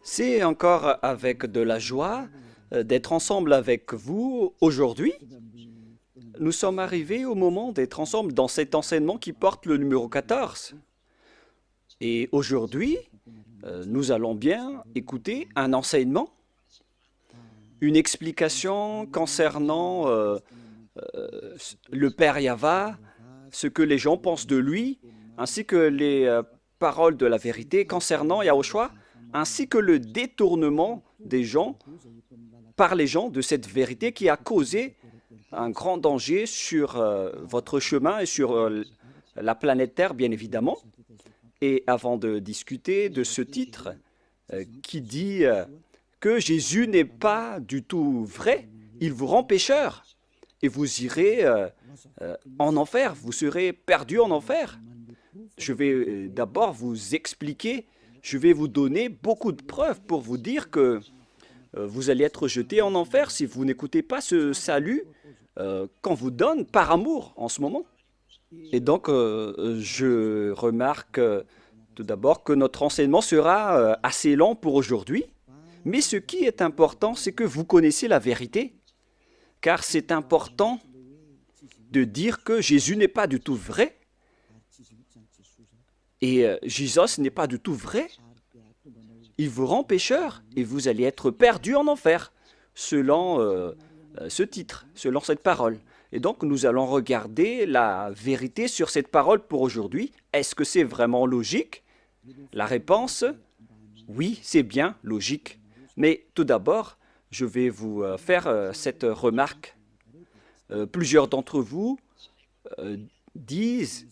C'est encore avec de la joie d'être ensemble avec vous aujourd'hui. Nous sommes arrivés au moment d'être ensemble dans cet enseignement qui porte le numéro 14. Et aujourd'hui, nous allons bien écouter un enseignement, une explication concernant le Père Yahva, ce que les gens pensent de lui, ainsi que les paroles de la vérité concernant Yahushua, ainsi que le détournement des gens par les gens de cette vérité qui a causé un grand danger sur votre chemin et sur la planète Terre, bien évidemment. Et avant de discuter de ce titre qui dit que Jésus n'est pas du tout vrai, il vous rend pécheur et vous irez en enfer, vous serez perdu en enfer. Je vais d'abord vous expliquer, je vais vous donner beaucoup de preuves pour vous dire que vous allez être jeté en enfer si vous n'écoutez pas ce salut qu'on vous donne par amour en ce moment. Et donc, je remarque tout d'abord que notre enseignement sera assez lent pour aujourd'hui, mais ce qui est important, c'est que vous connaissez la vérité, car c'est important de dire que Jésus n'est pas du tout vrai, et Jésus n'est pas du tout vrai. Il vous rend pécheur, et vous allez être perdu en enfer, selon ce titre, selon cette parole. Et donc, nous allons regarder la vérité sur cette parole pour aujourd'hui. Est-ce que c'est vraiment logique? La réponse, oui, c'est bien logique. Mais tout d'abord, je vais vous faire cette remarque. Plusieurs d'entre vous disent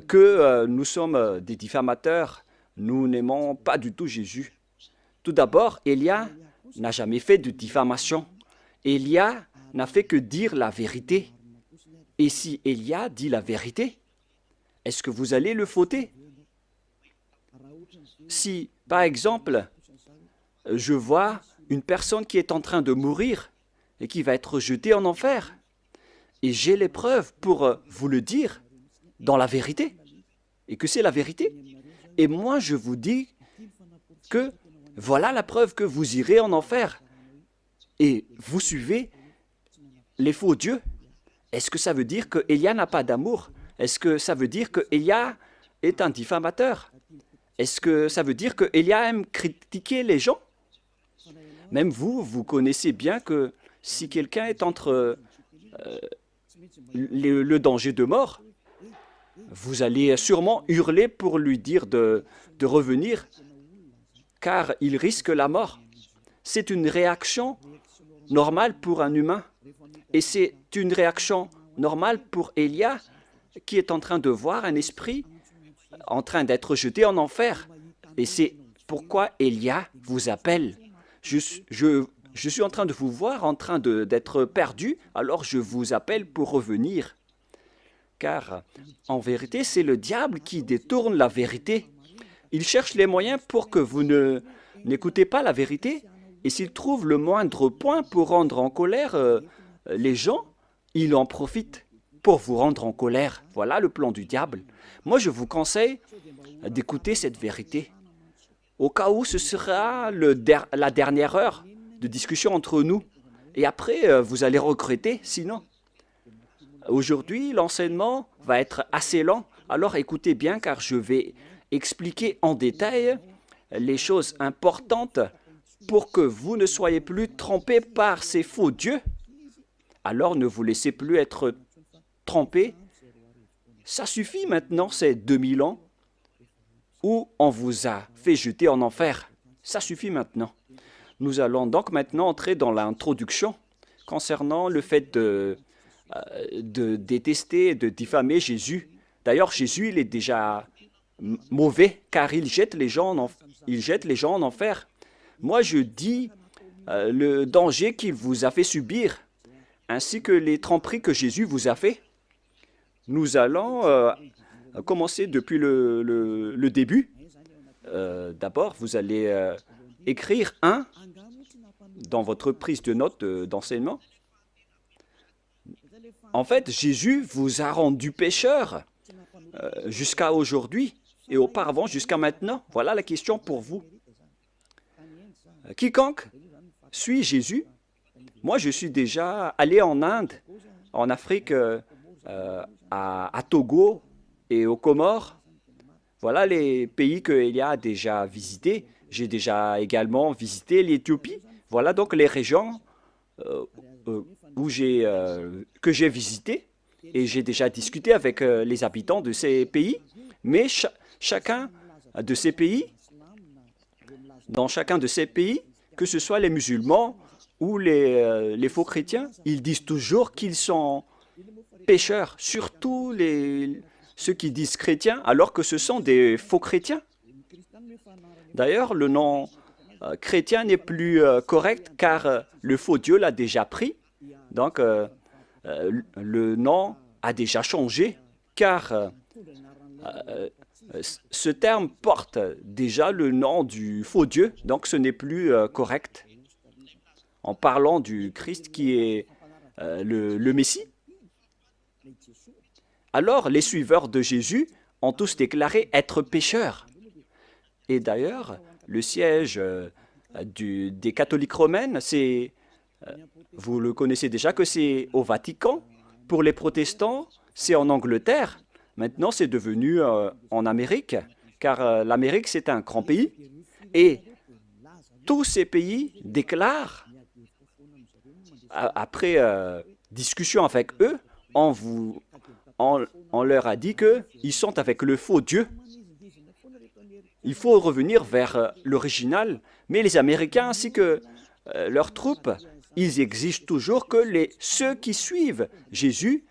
que nous sommes des diffamateurs. Nous n'aimons pas du tout Jésus. Tout d'abord, Élia n'a jamais fait de diffamation. Élia n'a fait que dire la vérité. Et si Élia dit la vérité, est-ce que vous allez le fauter? Si, par exemple, je vois une personne qui est en train de mourir et qui va être jetée en enfer, et j'ai les preuves pour vous le dire dans la vérité, et que c'est la vérité, et moi je vous dis que voilà la preuve que vous irez en enfer, et vous suivez les faux dieux. Est-ce que ça veut dire que Élia n'a pas d'amour? Est-ce que ça veut dire que Élia est un diffamateur? Est-ce que ça veut dire que Élia aime critiquer les gens? Même vous, vous connaissez bien que si quelqu'un est entre le danger de mort, vous allez sûrement hurler pour lui dire de revenir, car il risque la mort. C'est une réaction normale pour un humain. Et c'est une réaction normale pour Élia qui est en train de voir un esprit en train d'être jeté en enfer. Et c'est pourquoi Élia vous appelle. Je suis en train de vous voir en train d'être perdu, alors je vous appelle pour revenir. Car en vérité, c'est le diable qui détourne la vérité. Il cherche les moyens pour que vous n'écoutez pas la vérité. Et s'il trouve le moindre point pour rendre en colère les gens, il en profite pour vous rendre en colère. Voilà le plan du diable. Moi, je vous conseille d'écouter cette vérité. Au cas où ce sera la dernière heure de discussion entre nous. Et après, vous allez regretter, sinon. Aujourd'hui, l'enseignement va être assez lent. Alors écoutez bien, car je vais expliquer en détail les choses importantes pour que vous ne soyez plus trompés par ces faux dieux. Alors ne vous laissez plus être trompés. Ça suffit maintenant, ces 2000 ans où on vous a fait jeter en enfer. Ça suffit maintenant. Nous allons donc maintenant entrer dans l'introduction concernant le fait de détester, de diffamer Jésus. D'ailleurs, Jésus, il est déjà mauvais car il jette les gens en enfer. Moi, je dis le danger qu'il vous a fait subir, ainsi que les tromperies que Jésus vous a fait. Nous allons commencer depuis le début. D'abord, vous allez écrire 1 dans votre prise de notes d'enseignement. En fait, Jésus vous a rendu pécheur jusqu'à aujourd'hui et auparavant jusqu'à maintenant. Voilà la question pour vous. quiconque suit Jésus, moi je suis déjà allé en Inde, en Afrique, à Togo et aux Comores. Voilà les pays que Elia a déjà visités. J'ai déjà également visité l'Éthiopie. Voilà donc les régions euh, euh, que j'ai visitées et j'ai déjà discuté avec les habitants de ces pays. Mais chacun de ces pays, dans chacun de ces pays, que ce soit les musulmans ou les faux chrétiens, ils disent toujours qu'ils sont pécheurs, surtout ceux qui disent chrétiens, alors que ce sont des faux chrétiens. D'ailleurs, le nom chrétien n'est plus correct car le faux Dieu l'a déjà pris. Donc, le nom a déjà changé car ce terme porte déjà le nom du faux Dieu, donc ce n'est plus correct en parlant du Christ qui est le Messie. Alors, les suiveurs de Jésus ont tous déclaré être pécheurs. Et d'ailleurs, le siège des catholiques romaines, vous le connaissez déjà que c'est au Vatican. Pour les protestants, c'est en Angleterre. Maintenant, c'est devenu en Amérique, car l'Amérique, c'est un grand pays. Et tous ces pays déclarent, après discussion avec eux, on leur a dit qu'ils sont avec le faux Dieu. Il faut revenir vers l'original, mais les Américains ainsi que leurs troupes, ils exigent toujours que ceux qui suivent Jésus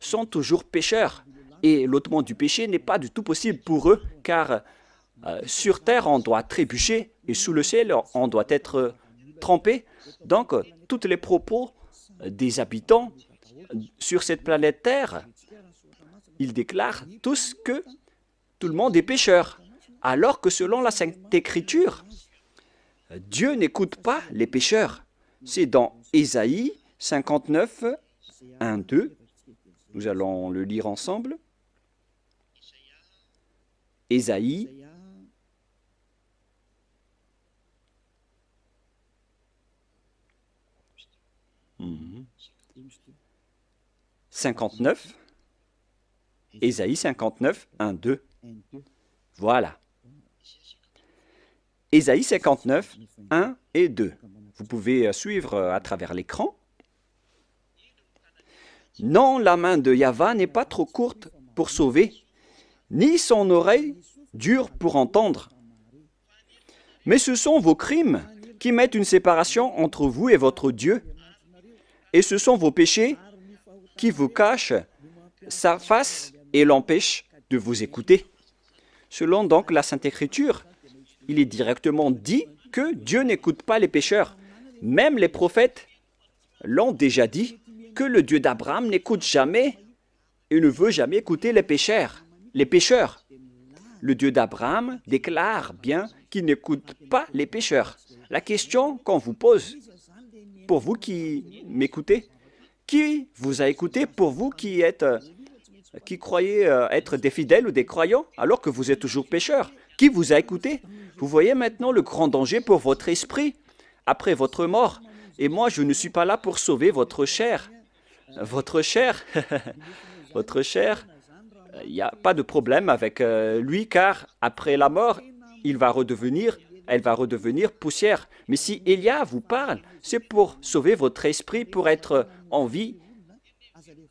sont toujours pécheurs. Et l'ôtement du péché n'est pas du tout possible pour eux, car sur terre, on doit trébucher, et sous le ciel, on doit être trempé. Donc, tous les propos des habitants sur cette planète Terre, ils déclarent tous que tout le monde est pécheur. Alors que selon la Sainte Écriture, Dieu n'écoute pas les pécheurs. C'est dans Ésaïe 59, 1, 2. Nous allons le lire ensemble. Ésaïe 59, Ésaïe 59, 1, 2. Voilà. Ésaïe 59, 1 et 2. Vous pouvez suivre à travers l'écran. Non, la main de Yahva n'est pas trop courte pour sauver, ni son oreille dure pour entendre. Mais ce sont vos crimes qui mettent une séparation entre vous et votre Dieu. Et ce sont vos péchés qui vous cachent sa face et l'empêchent de vous écouter. Selon donc la Sainte Écriture, il est directement dit que Dieu n'écoute pas les pécheurs. Même les prophètes l'ont déjà dit, que le Dieu d'Abraham n'écoute jamais et ne veut jamais écouter les pécheurs. Le Dieu d'Abraham déclare bien qu'il n'écoute pas les pécheurs. La question qu'on vous pose, pour vous qui m'écoutez, qui vous a écouté pour vous qui croyez être des fidèles ou des croyants alors que vous êtes toujours pécheurs? Qui vous a écouté? Vous voyez maintenant le grand danger pour votre esprit après votre mort. Et moi, je ne suis pas là pour sauver votre chair. Votre chair, il n'y a pas de problème avec lui car après la mort, elle va redevenir poussière. Mais si Élia vous parle, c'est pour sauver votre esprit, pour être en vie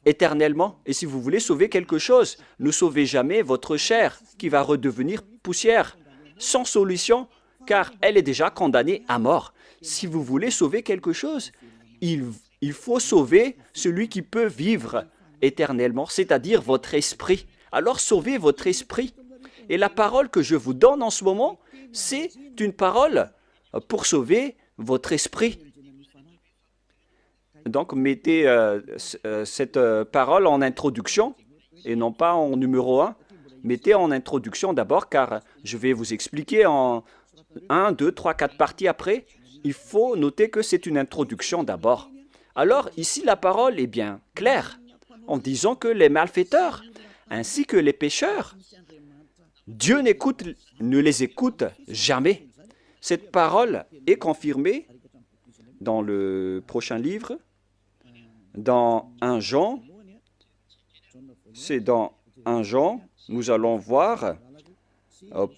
éternellement. Et si vous voulez sauver quelque chose, ne sauvez jamais votre chair qui va redevenir poussière, sans solution, car elle est déjà condamnée à mort. Si vous voulez sauver quelque chose, il faut sauver celui qui peut vivre éternellement, c'est-à-dire votre esprit. Alors sauvez votre esprit. Et la parole que je vous donne en ce moment, c'est une parole pour sauver votre esprit. Donc mettez cette parole en introduction et non pas en numéro 1. Mettez en introduction d'abord car je vais vous expliquer en 1, 2, 3, 4 parties après. Il faut noter que c'est une introduction d'abord. Alors ici la parole est bien claire en disant que les malfaiteurs ainsi que les pécheurs, Dieu ne les écoute jamais. Cette parole est confirmée dans le prochain livre, dans 1 Jean. C'est dans 1 Jean, nous allons voir,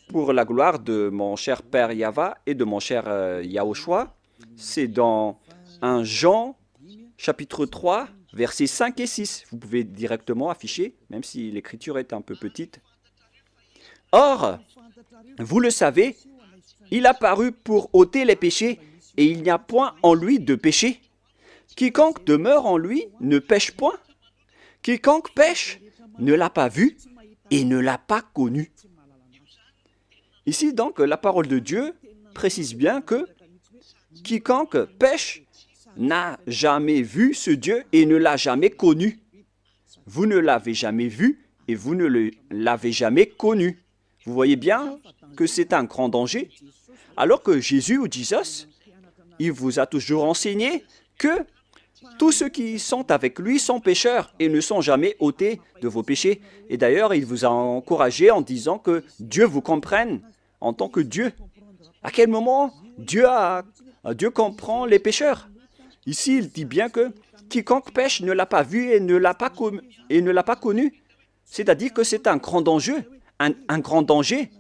pour la gloire de mon cher Père Yava et de mon cher Yahushua, c'est dans 1 Jean, chapitre 3, versets 5 et 6. Vous pouvez directement afficher, même si l'écriture est un peu petite. Or, vous le savez, il a paru pour ôter les péchés, et il n'y a point en lui de péché. Quiconque demeure en lui ne pêche point. Quiconque pêche ne l'a pas vu et ne l'a pas connu. Ici, donc, la parole de Dieu précise bien que quiconque pêche n'a jamais vu ce Dieu et ne l'a jamais connu. Vous ne l'avez jamais vu et vous ne l'avez jamais connu. Vous voyez bien que c'est un grand danger. Alors que Jésus ou Jesus, il vous a toujours enseigné que tous ceux qui sont avec lui sont pécheurs et ne sont jamais ôtés de vos péchés. Et d'ailleurs, il vous a encouragé en disant que Dieu vous comprenne en tant que Dieu. À quel moment Dieu comprend les pécheurs? Ici, il dit bien que quiconque pêche ne l'a pas vu et ne l'a pas connu. C'est-à-dire que c'est un grand danger. Un grand danger.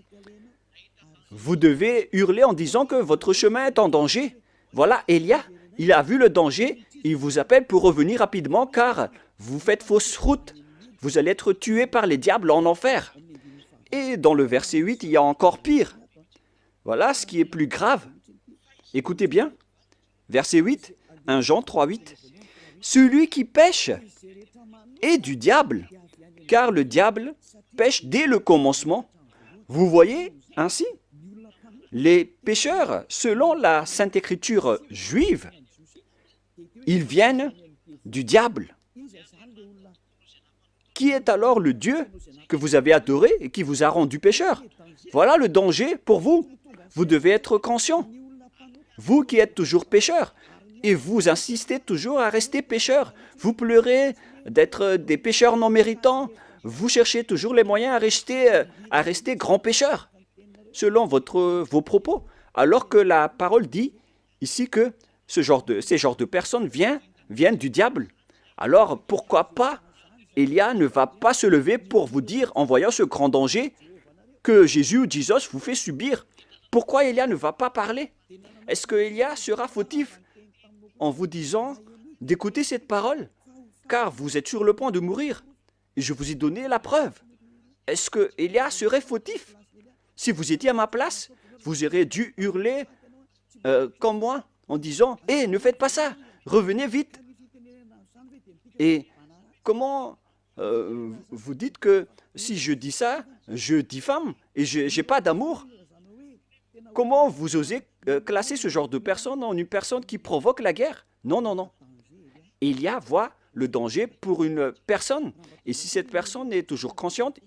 Vous devez hurler en disant que votre chemin est en danger. Voilà, Élia, il a vu le danger, il vous appelle pour revenir rapidement car vous faites fausse route. Vous allez être tué par les diables en enfer. Et dans le verset 8, il y a encore pire. Voilà ce qui est plus grave. Écoutez bien. Verset 8, 1 Jean 3, 8. Celui qui pêche est du diable, car le diable pêche dès le commencement. Vous voyez ainsi? Les pécheurs, selon la Sainte Écriture juive, ils viennent du diable. Qui est alors le Dieu que vous avez adoré et qui vous a rendu pécheur? Voilà le danger pour vous. Vous devez être conscient. Vous qui êtes toujours pécheur, et vous insistez toujours à rester pécheur. Vous pleurez d'être des pécheurs non méritants. Vous cherchez toujours les moyens à rester grand pécheur, selon vos propos. Alors que la parole dit ici que ces genres de personnes viennent du diable. Alors pourquoi pas Élia ne va pas se lever pour vous dire, en voyant ce grand danger, que Jésus ou Jesus vous fait subir? Pourquoi Élia ne va pas parler? Est-ce que Élia sera fautif en vous disant d'écouter cette parole? Car vous êtes sur le point de mourir. Et je vous ai donné la preuve. Est-ce que Élia serait fautif? Si vous étiez à ma place, vous auriez dû hurler comme moi, en disant « Hé, ne faites pas ça, revenez vite !» Et comment vous dites que si je dis ça, je diffame et je n'ai pas d'amour? Comment vous osez classer ce genre de personne en une personne qui provoque la guerre? Non, non, non. Élia voit le danger pour une personne. Et si cette personne est toujours consciente,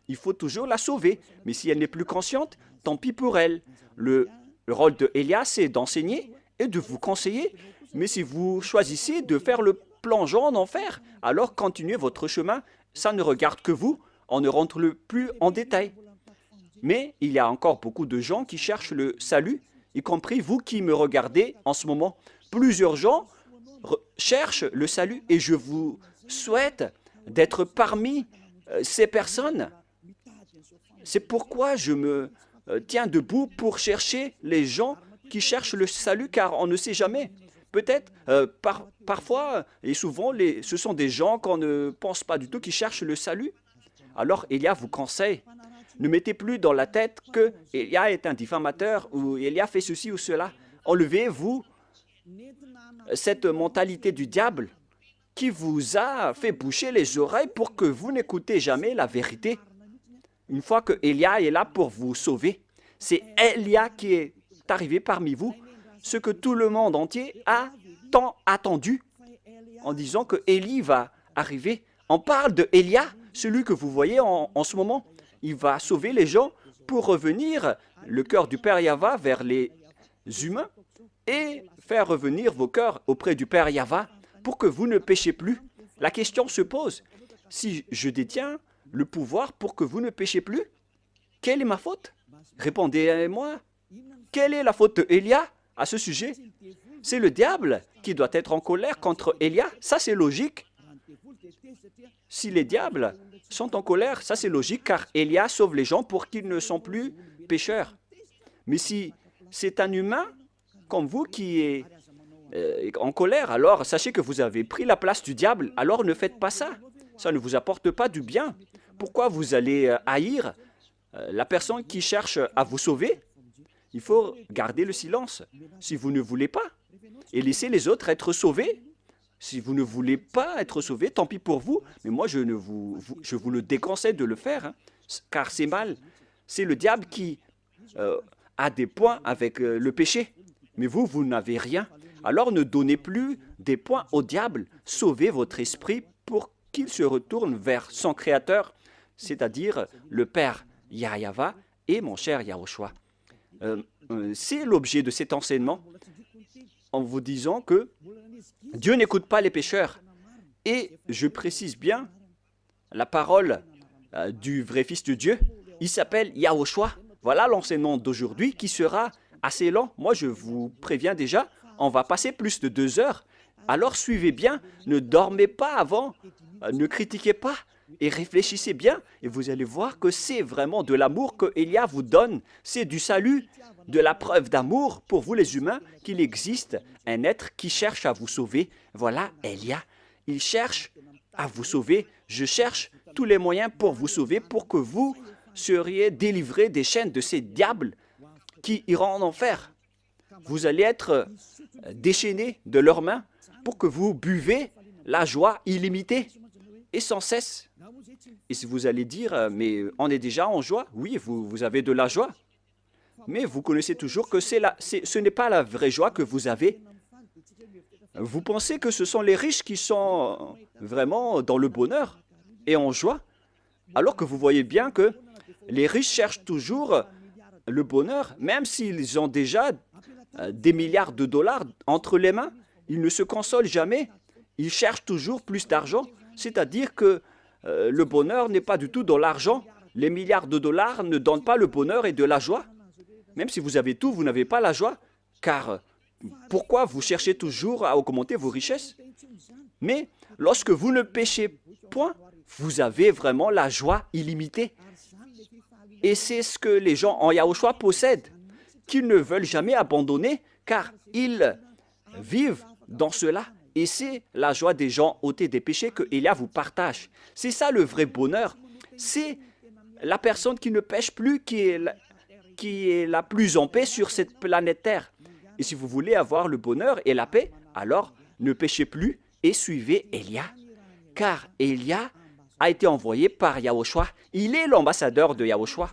il faut toujours la sauver. Mais si elle n'est plus consciente, tant pis pour elle. Le rôle de Élia, c'est d'enseigner et de vous conseiller. Mais si vous choisissez de faire le plongeon en enfer, alors continuez votre chemin. Ça ne regarde que vous. On ne rentre plus en détail. Mais il y a encore beaucoup de gens qui cherchent le salut, y compris vous qui me regardez en ce moment. Plusieurs gens cherchent le salut et je vous souhaite d'être parmi ces personnes. C'est pourquoi je me tiens debout pour chercher les gens qui cherchent le salut, car on ne sait jamais. Peut-être, parfois et souvent, ce sont des gens qu'on ne pense pas du tout qui cherchent le salut. Alors, Élia vous conseille, ne mettez plus dans la tête que Élia est un diffamateur ou Élia fait ceci ou cela. Enlevez-vous cette mentalité du diable qui vous a fait boucher les oreilles pour que vous n'écoutez jamais la vérité. Une fois que Élia est là pour vous sauver, c'est Élia qui est arrivé parmi vous, ce que tout le monde entier a tant attendu, en disant que Élie va arriver. On parle de Élia, celui que vous voyez en ce moment. Il va sauver les gens pour revenir le cœur du Père Yahva vers les humains et faire revenir vos cœurs auprès du Père Yahva pour que vous ne péchez plus. La question se pose, si je détiens le pouvoir pour que vous ne péchez plus, quelle est ma faute? Répondez-moi Quelle est la faute d'Élia à ce sujet? C'est le diable qui doit être en colère contre Élia. Ça, c'est logique. Si les diables sont en colère, ça c'est logique, car Élia sauve les gens pour qu'ils ne sont plus pécheurs. Mais si c'est un humain comme vous qui est en colère, alors sachez que vous avez pris la place du diable, alors ne faites pas ça. Ça ne vous apporte pas du bien. Pourquoi vous allez haïr la personne qui cherche à vous sauver? Il faut garder le silence si vous ne voulez pas et laisser les autres être sauvés. Si vous ne voulez pas être sauvé, tant pis pour vous, mais moi je vous le déconseille de le faire, hein, car c'est mal. C'est le diable qui a des points avec le péché, mais vous n'avez rien. Alors ne donnez plus des points au diable, sauvez votre esprit pour qu'il se retourne vers son Créateur, c'est-à-dire le Père Yahweh et mon cher Yahushua. C'est l'objet de cet enseignement, en vous disant que Dieu n'écoute pas les pécheurs. Et je précise bien la parole du vrai Fils de Dieu. Il s'appelle Yahushua. Voilà l'enseignement d'aujourd'hui qui sera assez lent. Moi, je vous préviens déjà, on va passer plus de 2 heures. Alors suivez bien, ne dormez pas avant, ne critiquez pas et réfléchissez bien. Et vous allez voir que c'est vraiment de l'amour que Élia vous donne. C'est du salut, de la preuve d'amour pour vous les humains qu'il existe un être qui cherche à vous sauver. Voilà Élia, il cherche à vous sauver. Je cherche tous les moyens pour vous sauver, pour que vous seriez délivrés des chaînes de ces diables qui iront en enfer. Vous allez être déchaînés de leurs mains pour que vous buvez la joie illimitée et sans cesse. Et si vous allez dire, mais on est déjà en joie, oui, vous avez de la joie. Mais vous connaissez toujours que ce n'est pas la vraie joie que vous avez. Vous pensez que ce sont les riches qui sont vraiment dans le bonheur et en joie, alors que vous voyez bien que les riches cherchent toujours le bonheur, même s'ils ont déjà des milliards de dollars entre les mains. Ils ne se consolent jamais. Ils cherchent toujours plus d'argent. C'est-à-dire que le bonheur n'est pas du tout dans l'argent. Les milliards de dollars ne donnent pas le bonheur et de la joie. Même si vous avez tout, vous n'avez pas la joie. Car pourquoi vous cherchez toujours à augmenter vos richesses? Mais lorsque vous ne péchez point, vous avez vraiment la joie illimitée. Et c'est ce que les gens en Yahushua possèdent, qu'ils ne veulent jamais abandonner, car ils vivent dans cela. Et c'est la joie des gens ôtés des péchés que Élia vous partage. C'est ça le vrai bonheur. C'est la personne qui ne pêche plus qui est la plus en paix sur cette planète Terre. Et si vous voulez avoir le bonheur et la paix, alors ne péchez plus et suivez Élia. Car Élia a été envoyé par Yahushua. Il est l'ambassadeur de Yahushua.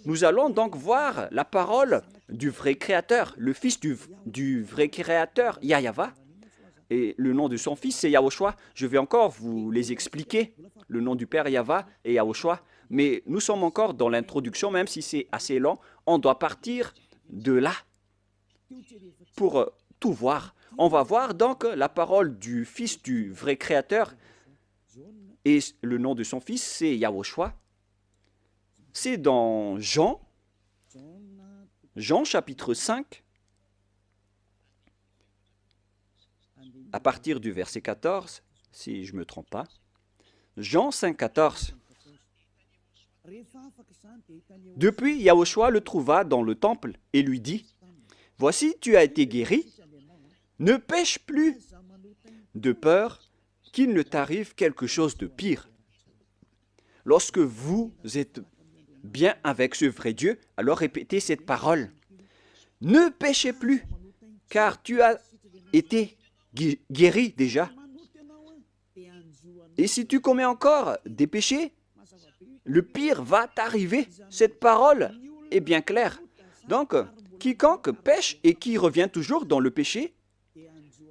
Nous allons donc voir la parole du vrai Créateur, le Fils du vrai Créateur, Yahweh. Et le nom de son Fils, c'est Yahushua. Je vais encore vous les expliquer, le nom du Père Yahweh et Yahushua. Mais nous sommes encore dans l'introduction, même si c'est assez lent. On doit partir de là pour tout voir. On va voir donc la parole du Fils du vrai Créateur. Et le nom de son Fils, c'est Yahushua. C'est dans Jean chapitre 5, à partir du verset 14, si je ne me trompe pas. Jean 5, 14. Depuis, Yahushua le trouva dans le temple et lui dit, « Voici, tu as été guéri, ne pêche plus, de peur qu'il ne t'arrive quelque chose de pire. » Lorsque vous êtes bien avec ce vrai Dieu, alors répétez cette parole. « Ne péchez plus, car tu as été guéri déjà. Et si tu commets encore des péchés, le pire va t'arriver. » Cette parole est bien claire. Donc, quiconque pêche et qui revient toujours dans le péché,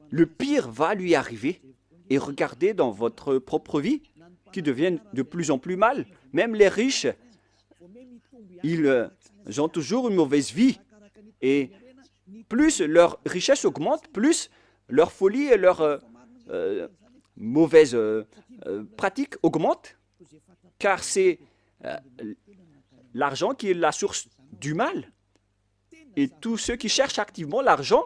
le pire va lui arriver. Et regardez dans votre propre vie, qui devient de plus en plus mal. Même les riches, ils ont toujours une mauvaise vie. Et plus leur richesse augmente, plus leur folie et leur mauvaise pratique augmentent. Car c'est l'argent qui est la source du mal. Et tous ceux qui cherchent activement l'argent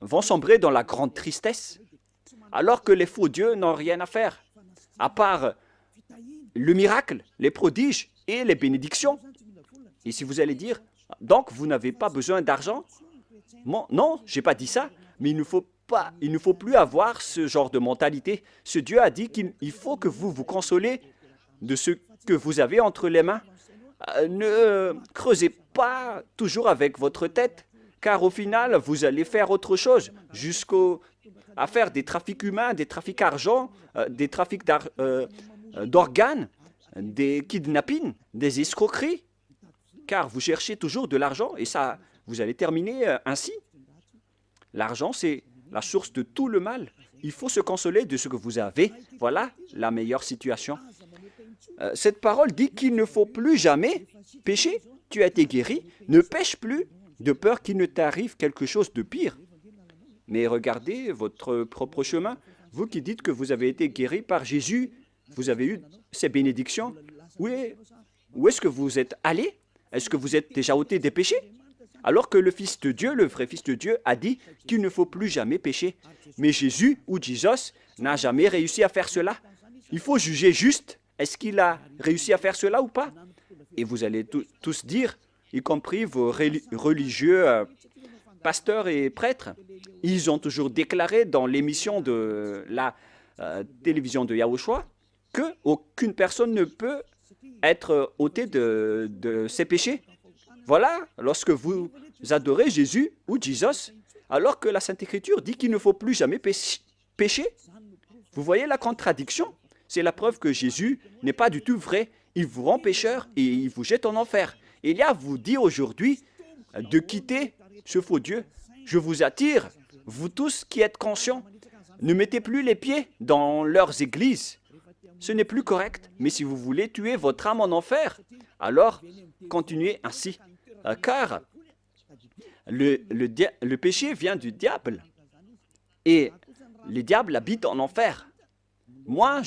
vont sombrer dans la grande tristesse, alors que les faux dieux n'ont rien à faire, à part le miracle, les prodiges et les bénédictions. Et si vous allez dire, donc vous n'avez pas besoin d'argent? Non, je n'ai pas dit ça, mais il ne faut plus avoir ce genre de mentalité. Ce Dieu a dit qu'il faut que vous vous consolez de ce que vous avez entre les mains. Ne creusez pas toujours avec votre tête, car au final, vous allez faire autre chose, jusqu'à faire des trafics humains, des trafics d'argent, des trafics d'organes, des kidnappings, des escroqueries, car vous cherchez toujours de l'argent et ça, vous allez terminer ainsi. L'argent, c'est la source de tout le mal. Il faut se consoler de ce que vous avez. Voilà la meilleure situation. Cette parole dit qu'il ne faut plus jamais pécher. Tu as été guéri, ne pêche plus, de peur qu'il ne t'arrive quelque chose de pire. Mais regardez votre propre chemin. Vous qui dites que vous avez été guéri par Jésus, vous avez eu ces bénédictions. Où est-ce que vous êtes allé? Est-ce que vous êtes déjà ôté des péchés? Alors que le Fils de Dieu, le vrai Fils de Dieu, a dit qu'il ne faut plus jamais pécher. Mais Jésus ou Jesus n'a jamais réussi à faire cela. Il faut juger juste. Est-ce qu'il a réussi à faire cela ou pas? Et vous allez tous dire, y compris vos religieux pasteurs et prêtres, ils ont toujours déclaré dans l'émission de la télévision de Yahushua qu'aucune personne ne peut être ôtée de ses péchés. Voilà, lorsque vous adorez Jésus ou Jesus, alors que la Sainte Écriture dit qu'il ne faut plus jamais pécher. Vous voyez la contradiction? C'est la preuve que Jésus n'est pas du tout vrai. Il vous rend pécheur et il vous jette en enfer. Élia vous dit aujourd'hui de quitter ce faux Dieu. Je vous attire, vous tous qui êtes conscients, ne mettez plus les pieds dans leurs églises. Ce n'est plus correct, mais si vous voulez tuer votre âme en enfer, alors continuez ainsi. Car le péché vient du diable et le diable habite en enfer. Moi,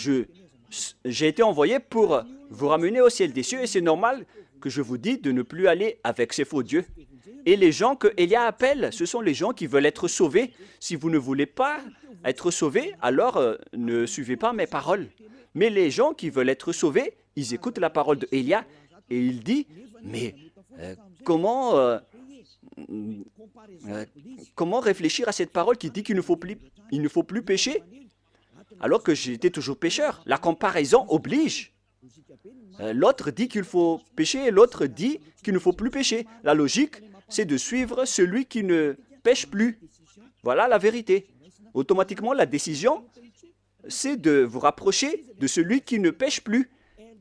j'ai été envoyé pour vous ramener au ciel des cieux et c'est normal que je vous dis de ne plus aller avec ces faux dieux. Et les gens que Élia appelle, ce sont les gens qui veulent être sauvés. Si vous ne voulez pas être sauvés, alors ne suivez pas mes paroles. Mais les gens qui veulent être sauvés, ils écoutent la parole de Élia et il dit, mais comment réfléchir à cette parole qui dit qu'il ne faut plus pécher alors que j'étais toujours pécheur? La comparaison oblige. L'autre dit qu'il faut pécher et l'autre dit qu'il ne faut plus pécher. La logique, c'est de suivre celui qui ne pêche plus. Voilà la vérité. Automatiquement, la décision, c'est de vous rapprocher de celui qui ne pêche plus.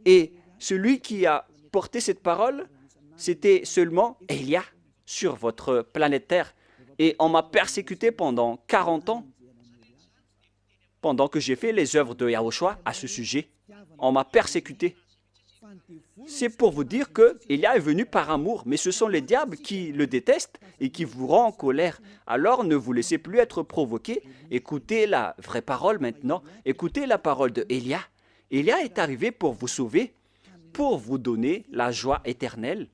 Et celui qui a porté cette parole, c'était seulement Élia sur votre planète Terre. Et on m'a persécuté pendant 40 ans, pendant que j'ai fait les œuvres de Yahushua à ce sujet. On m'a persécuté. C'est pour vous dire que Élia est venu par amour, mais ce sont les diables qui le détestent et qui vous rendent en colère. Alors ne vous laissez plus être provoqué. Écoutez la vraie parole maintenant. Écoutez la parole de Élia. Élia est arrivé pour vous sauver, pour vous donner la joie éternelle,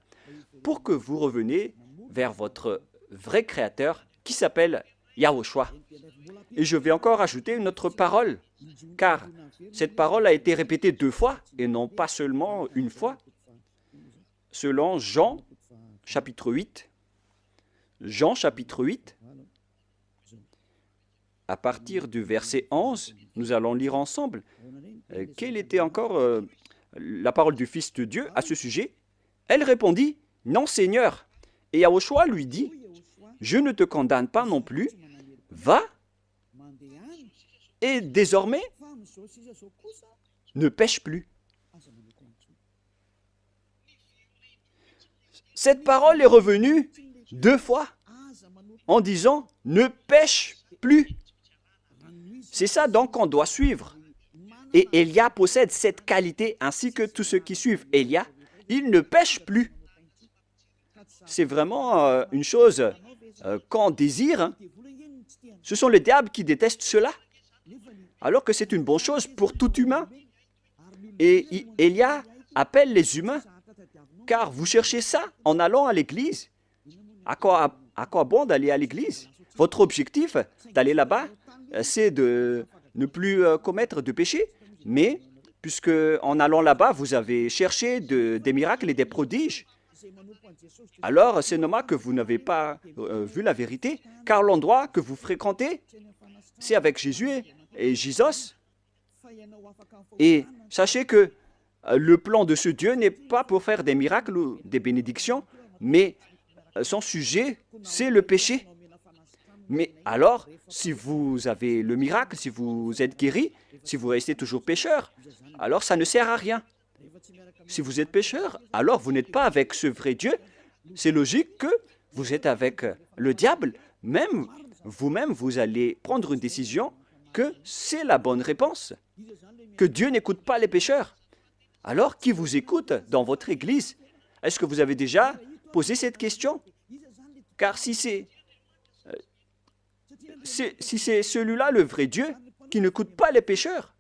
pour que vous reveniez vers votre vrai Créateur qui s'appelle Yahushua. Et je vais encore ajouter une autre parole, car cette parole a été répétée 2 fois et non pas seulement une fois. Selon Jean, chapitre 8, Jean, chapitre 8, à partir du verset 11, nous allons lire ensemble quelle était encore la parole du Fils de Dieu à ce sujet. Elle répondit, « Non, Seigneur. » Et Yahushua lui dit, « Je ne te condamne pas non plus. Va, et désormais, ne pêche plus. » Cette parole est revenue 2 fois en disant « Ne pêche plus ». C'est ça donc qu'on doit suivre. Et Élia possède cette qualité ainsi que tous ceux qui suivent Élia. Il ne pêche plus. C'est vraiment une chose qu'on désire. Hein. Ce sont les diables qui détestent cela. Alors que c'est une bonne chose pour tout humain. Et Élia appelle les humains. Car vous cherchez ça en allant à l'église. À quoi bon d'aller à l'église? Votre objectif d'aller là-bas, c'est de ne plus commettre de péché. Mais puisque en allant là-bas, vous avez cherché des miracles et des prodiges, alors c'est normal que vous n'avez pas vu la vérité, car l'endroit que vous fréquentez, c'est avec Jésus et Jésus. Et sachez que le plan de ce Dieu n'est pas pour faire des miracles ou des bénédictions, mais son sujet, c'est le péché. Mais alors, si vous avez le miracle, si vous êtes guéri, si vous restez toujours pécheur, alors ça ne sert à rien. Si vous êtes pécheur, alors vous n'êtes pas avec ce vrai Dieu. C'est logique que vous êtes avec le diable. Même vous-même, vous allez prendre une décision que c'est la bonne réponse, que Dieu n'écoute pas les pécheurs. Alors, qui vous écoute dans votre église? Est-ce que vous avez déjà posé cette question? Car si c'est celui-là le vrai Dieu qui n'écoute pas les pécheurs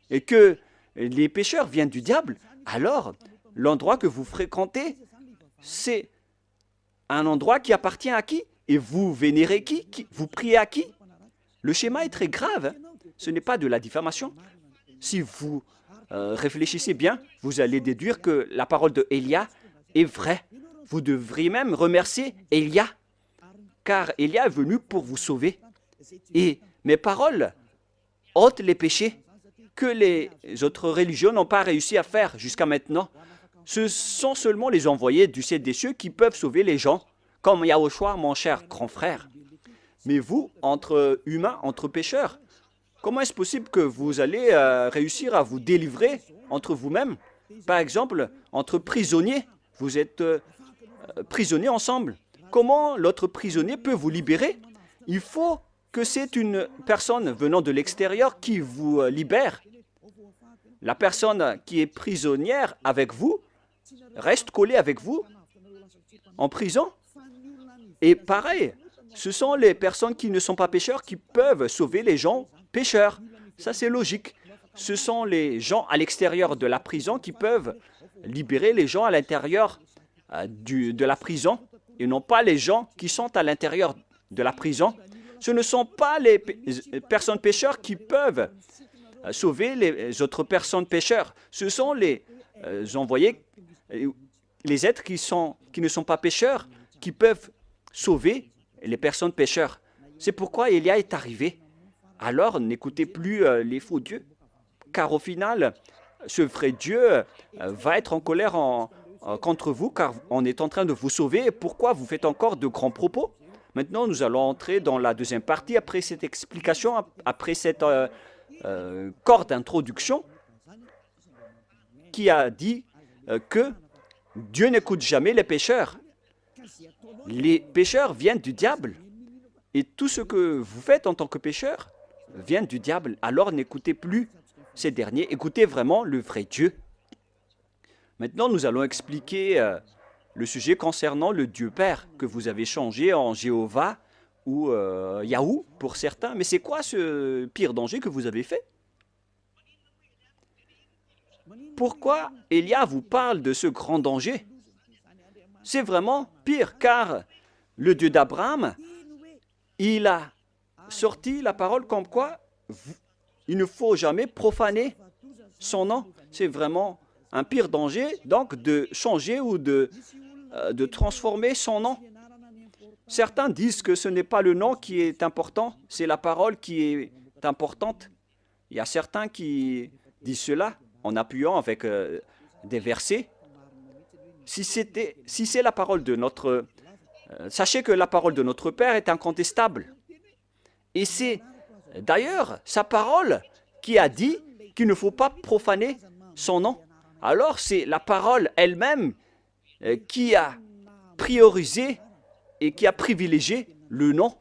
et que les pécheurs viennent du diable, alors l'endroit que vous fréquentez, c'est un endroit qui appartient à qui? Et vous vénérez qui? Vous priez à qui? Le schéma est très grave. Ce n'est pas de la diffamation. Si vous réfléchissez bien, vous allez déduire que la parole de Élia est vraie. Vous devriez même remercier Élia, car Élia est venu pour vous sauver. Et mes paroles ôtent les péchés que les autres religions n'ont pas réussi à faire jusqu'à maintenant. Ce sont seulement les envoyés du ciel des cieux qui peuvent sauver les gens, comme Yahushua, mon cher grand frère. Mais vous, entre humains, entre pécheurs, comment est-ce possible que vous allez réussir à vous délivrer entre vous-mêmes? Par exemple, entre prisonniers, vous êtes prisonniers ensemble. Comment l'autre prisonnier peut vous libérer? Il faut que c'est une personne venant de l'extérieur qui vous libère. La personne qui est prisonnière avec vous reste collée avec vous en prison. Et pareil, ce sont les personnes qui ne sont pas pécheurs qui peuvent sauver les gens pécheurs. Ça, c'est logique. Ce sont les gens à l'extérieur de la prison qui peuvent libérer les gens à l'intérieur de la prison et non pas les gens qui sont à l'intérieur de la prison. Ce ne sont pas les personnes pécheurs qui peuvent sauver les autres personnes pécheurs. Ce sont les envoyés, les êtres qui ne sont pas pécheurs, qui peuvent sauver les personnes pécheurs. C'est pourquoi Élia est arrivé. Alors, n'écoutez plus les faux dieux, car au final, ce vrai Dieu va être en colère contre vous, car on est en train de vous sauver. Pourquoi vous faites encore de grands propos? Maintenant, nous allons entrer dans la deuxième partie, après cette explication, après cette corps d'introduction, qui a dit que Dieu n'écoute jamais les pécheurs. Les pécheurs viennent du diable. Et tout ce que vous faites en tant que pécheur vient du diable. Alors n'écoutez plus ces derniers, écoutez vraiment le vrai Dieu. Maintenant, nous allons expliquer le sujet concernant le Dieu Père que vous avez changé en Jéhovah ou Yahou pour certains. Mais c'est quoi ce pire danger que vous avez fait? Pourquoi Élia vous parle de ce grand danger? C'est vraiment pire, car le Dieu d'Abraham, il a sorti la parole comme quoi il ne faut jamais profaner son nom. C'est vraiment un pire danger, donc, de changer ou de transformer son nom. Certains disent que ce n'est pas le nom qui est important, c'est la parole qui est importante. Il y a certains qui disent cela en appuyant avec des versets. Si c'est la parole de notre... sachez que la parole de notre Père est incontestable. Et c'est d'ailleurs sa parole qui a dit qu'il ne faut pas profaner son nom. Alors c'est la parole elle-même qui a priorisé et qui a privilégié le nom.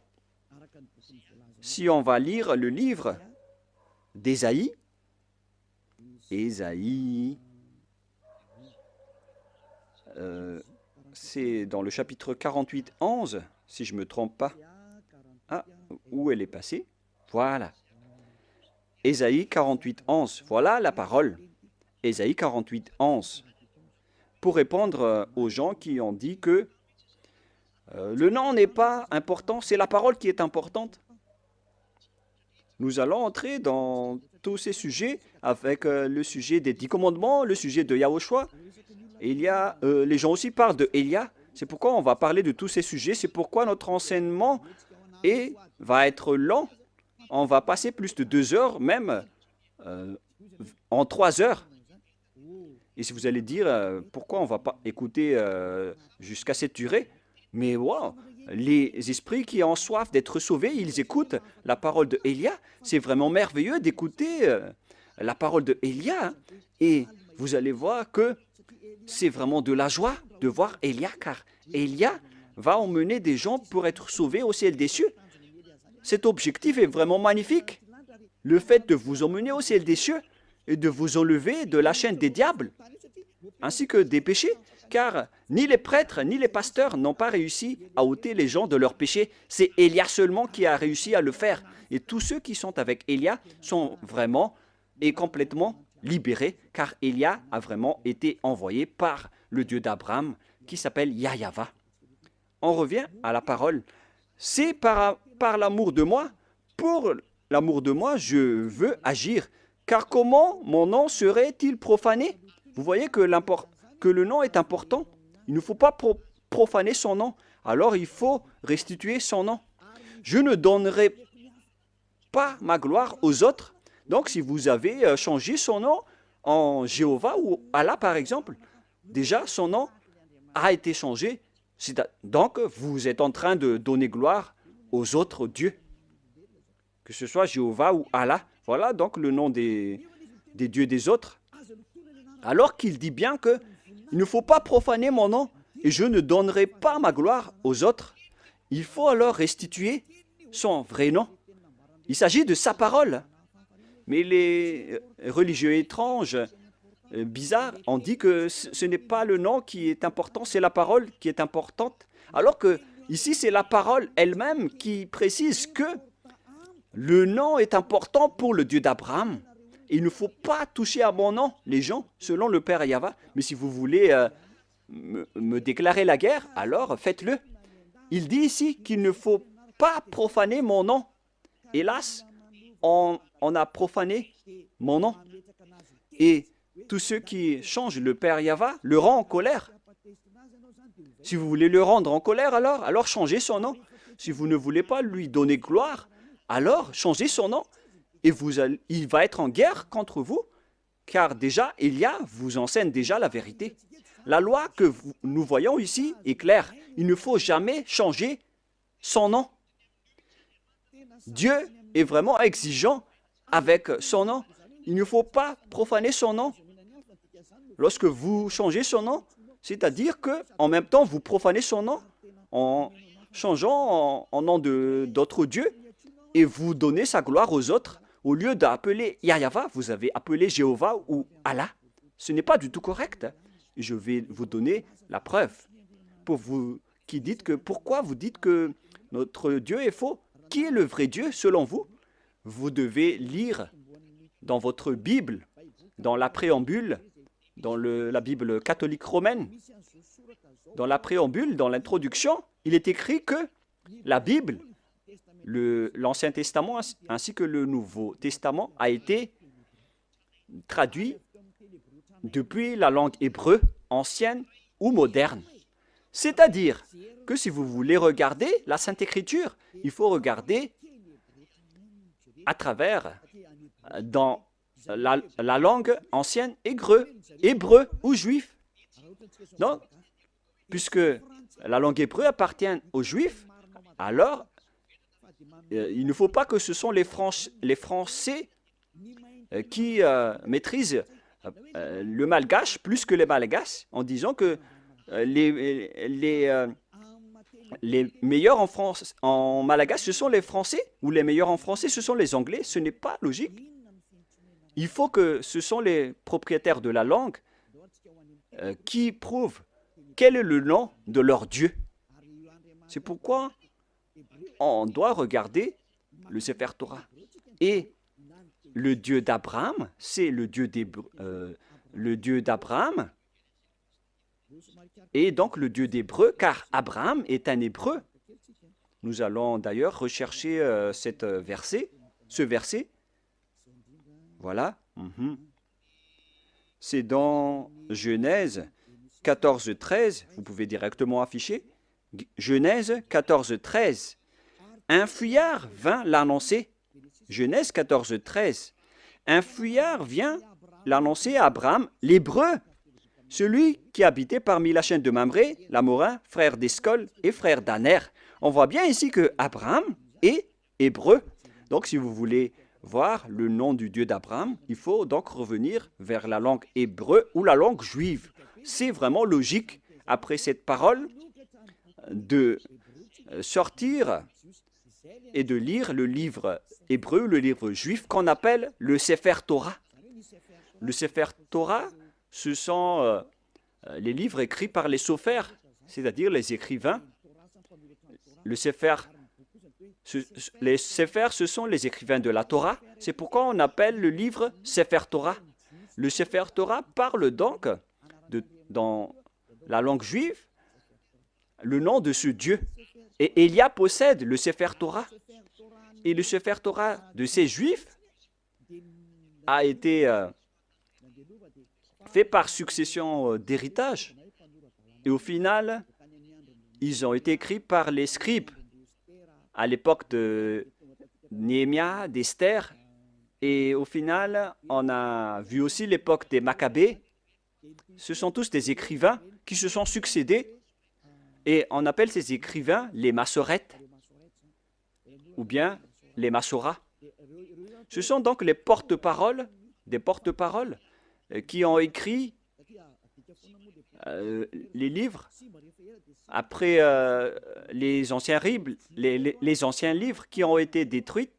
Si on va lire le livre d'Ésaïe, c'est dans le chapitre 48, 11, si je ne me trompe pas. Ah, où elle est passée? Voilà. Ésaïe 48, 11. Voilà la parole. Ésaïe 48, 11. Pour répondre aux gens qui ont dit que Le nom n'est pas important, c'est la parole qui est importante. Nous allons entrer dans tous ces sujets avec le sujet des 10 commandements, le sujet de Yahushua. Les gens aussi parlent de Elia. C'est pourquoi on va parler de tous ces sujets. C'est pourquoi notre enseignement va être lent. On va passer plus de 2 heures, même en 3 heures. Et si vous allez dire pourquoi on ne va pas écouter jusqu'à cette durée, mais wow, les esprits qui ont soif d'être sauvés, ils écoutent la parole de Elia. C'est vraiment merveilleux d'écouter la parole de Elia. Hein. Et vous allez voir que c'est vraiment de la joie de voir Elia, car Elia va emmener des gens pour être sauvés au ciel des cieux. Cet objectif est vraiment magnifique. Le fait de vous emmener au ciel des cieux et de vous enlever de la chaîne des diables, ainsi que des péchés, car ni les prêtres ni les pasteurs n'ont pas réussi à ôter les gens de leurs péchés. C'est Élia seulement qui a réussi à le faire. Et tous ceux qui sont avec Élia sont vraiment et complètement libérés, car Élia a vraiment été envoyé par le Dieu d'Abraham, qui s'appelle Yahweh. On revient à la parole. C'est par l'amour de moi, pour l'amour de moi, je veux agir. Car comment mon nom serait-il profané? Vous voyez que le nom est important. Il ne faut pas profaner son nom. Alors il faut restituer son nom. Je ne donnerai pas ma gloire aux autres. Donc si vous avez changé son nom en Jéhovah ou Allah par exemple, déjà son nom a été changé. Donc vous êtes en train de donner gloire aux autres dieux. Que ce soit Jéhovah ou Allah. Voilà donc le nom des dieux des autres. Alors qu'il dit bien que il ne faut pas profaner mon nom et je ne donnerai pas ma gloire aux autres. Il faut alors restituer son vrai nom. Il s'agit de sa parole. Mais les religieux étranges, bizarres, ont dit que ce n'est pas le nom qui est important, c'est la parole qui est importante. Alors que ici, c'est la parole elle-même qui précise que le nom est important pour le Dieu d'Abraham. Il ne faut pas toucher à mon nom, les gens, selon le Père Yahweh. Mais si vous voulez me déclarer la guerre, alors faites-le. Il dit ici qu'il ne faut pas profaner mon nom. Hélas, on a profané mon nom. Et tous ceux qui changent le Père Yahweh le rend en colère. Si vous voulez le rendre en colère, alors changez son nom. Si vous ne voulez pas lui donner gloire, alors changez son nom. Et il va être en guerre contre vous, car déjà, Élia vous enseigne déjà la vérité. La loi que nous voyons ici est claire. Il ne faut jamais changer son nom. Dieu est vraiment exigeant avec son nom. Il ne faut pas profaner son nom. Lorsque vous changez son nom, c'est-à-dire qu'en même temps, vous profanez son nom en changeant en nom d'autres dieux et vous donnez sa gloire aux autres. Au lieu d'appeler Yahweh, vous avez appelé Jéhovah ou Allah. Ce n'est pas du tout correct. Je vais vous donner la preuve. Pour vous qui dites que, pourquoi vous dites que notre Dieu est faux? Qui est le vrai Dieu selon vous? Vous devez lire dans votre Bible, dans la préambule, dans la Bible catholique romaine, dans la préambule, dans l'introduction, il est écrit que la Bible, l'Ancien Testament ainsi que le Nouveau Testament a été traduit depuis la langue hébreu ancienne ou moderne. C'est-à-dire que si vous voulez regarder la Sainte Écriture, il faut regarder à travers dans la langue ancienne hébreu ou juif. Donc, puisque la langue hébreu appartient aux juifs, alors il ne faut pas que ce sont les Français qui maîtrisent le malgache plus que les malgaches, en disant que les meilleurs en malgache, ce sont les Français, ou les meilleurs en français, ce sont les Anglais. Ce n'est pas logique. Il faut que ce sont les propriétaires de la langue qui prouvent quel est le nom de leur Dieu. C'est pourquoi on doit regarder le Sefer Torah. Et le Dieu d'Abraham, c'est le Dieu d'Abraham, est donc le Dieu d'Hébreu, car Abraham est un Hébreu. Nous allons d'ailleurs rechercher ce verset. Voilà. C'est dans Genèse 14, 13. Vous pouvez directement afficher. Genèse 14, 13. Un fuyard vint l'annoncer. Genèse 14, 13. Un fuyard vient l'annoncer à Abraham, l'Hébreu, celui qui habitait parmi la chaîne de Mamré, l'Amorin, frère d'Escol et frère d'Aner. On voit bien ici que Abraham est hébreu. Donc, si vous voulez voir le nom du Dieu d'Abraham, il faut donc revenir vers la langue hébreu ou la langue juive. C'est vraiment logique, après cette parole, de sortir et de lire le livre hébreu, le livre juif, qu'on appelle le Sefer Torah. Le Sefer Torah, ce sont les livres écrits par les sophères, c'est-à-dire les écrivains. Les séphers, ce sont les écrivains de la Torah. C'est pourquoi on appelle le livre Sefer Torah. Le Sefer Torah parle donc, dans la langue juive, le nom de ce Dieu. Et Élia possède le Sefer Torah. Et le Sefer Torah de ces Juifs a été fait par succession d'héritage. Et au final, ils ont été écrits par les scribes à l'époque de Néhémia, d'Esther. Et au final, on a vu aussi l'époque des Maccabées. Ce sont tous des écrivains qui se sont succédés. Et on appelle ces écrivains les Massorètes ou bien les Massoras. Ce sont donc les porte-paroles, des porte-paroles qui ont écrit les livres après les anciens livres qui ont été détruits.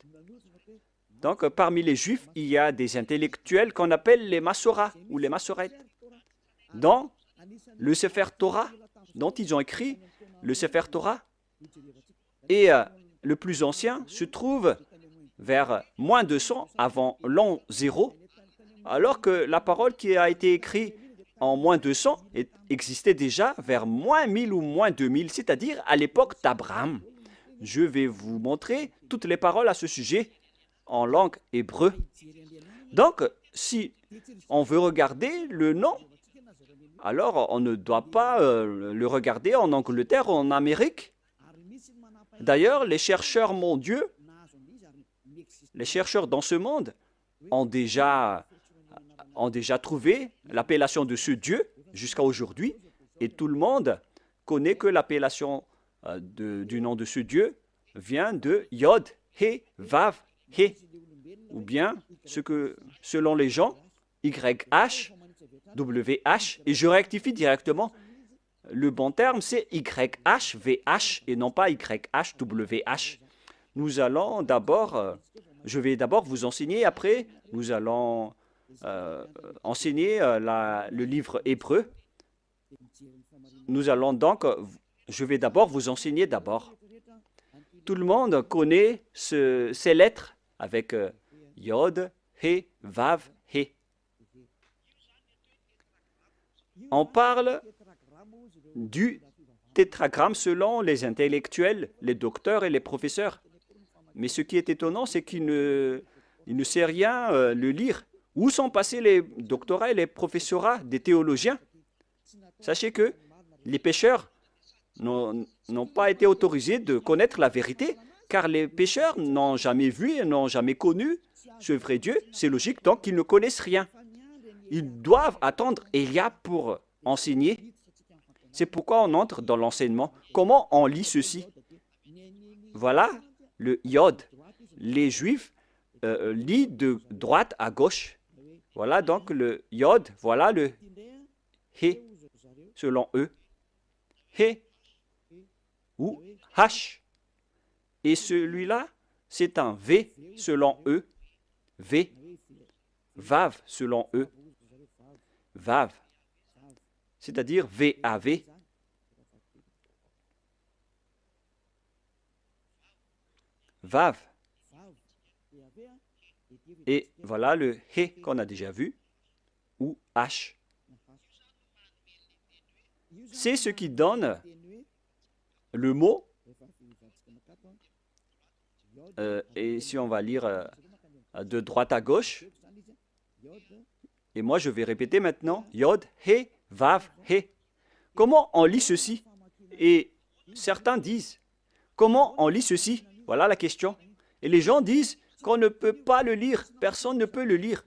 Donc, parmi les Juifs, il y a des intellectuels qu'on appelle les Massoras ou les Massorètes. Dans le Sefer Torah, dont ils ont écrit le Sefer Torah, et le plus ancien se trouve vers moins 200 avant l'an 0, alors que la parole qui a été écrite en moins 200 existait déjà vers moins 1000 ou moins 2000, c'est-à-dire à l'époque d'Abraham. Je vais vous montrer toutes les paroles à ce sujet en langue hébreu. Donc, si on veut regarder le nom, alors on ne doit pas le regarder en Angleterre ou en Amérique. D'ailleurs, les chercheurs mondiaux, les chercheurs dans ce monde ont déjà trouvé l'appellation de ce Dieu jusqu'à aujourd'hui, et tout le monde connaît que l'appellation du nom de ce Dieu vient de Yod, He, Vav, He, ou bien ce que, selon les gens, YH, WH, et je rectifie directement, le bon terme c'est YHVH et non pas YHWH. Nous allons d'abord, je vais d'abord vous enseigner, après nous allons enseigner le livre hébreu. Nous allons donc, je vais d'abord vous enseigner d'abord. Tout le monde connaît ces lettres avec Yod, He, Vav, He. On parle du tétragramme selon les intellectuels, les docteurs et les professeurs. Mais ce qui est étonnant, c'est qu'il ne sait rien le lire. Où sont passés les doctorats et les professorats des théologiens? Sachez que les pécheurs n'ont pas été autorisés de connaître la vérité, car les pécheurs n'ont jamais vu et n'ont jamais connu ce vrai Dieu. C'est logique, donc ils ne connaissent rien. Ils doivent attendre Élia pour enseigner. C'est pourquoi on entre dans l'enseignement. Comment on lit ceci? Voilà le Yod. Les Juifs lisent de droite à gauche. Voilà donc le Yod. Voilà le He, selon eux. He ou H. Et celui-là, c'est un V, selon eux. V. Vav, selon eux. Vav. C'est-à-dire V-A-V. Vav. Et voilà le He qu'on a déjà vu, ou H. c'est ce qui donne le mot. Et si on va lire de droite à gauche, et moi je vais répéter maintenant, Yod, He, Vav, He. Comment on lit ceci? Et certains disent, comment on lit ceci? Voilà la question. Et les gens disent qu'on ne peut pas le lire, personne ne peut le lire.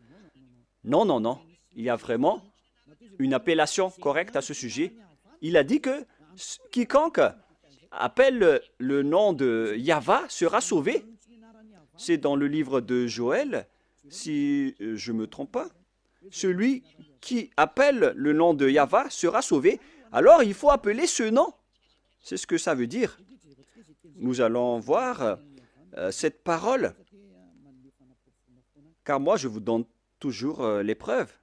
Non, non, non, il y a vraiment une appellation correcte à ce sujet. Il a dit que quiconque appelle le nom de Yahva sera sauvé. C'est dans le livre de Joël, si je ne me trompe pas. Celui qui appelle le nom de Yahva sera sauvé. Alors il faut appeler ce nom. C'est ce que ça veut dire. Nous allons voir cette parole. Car moi, je vous donne toujours les preuves.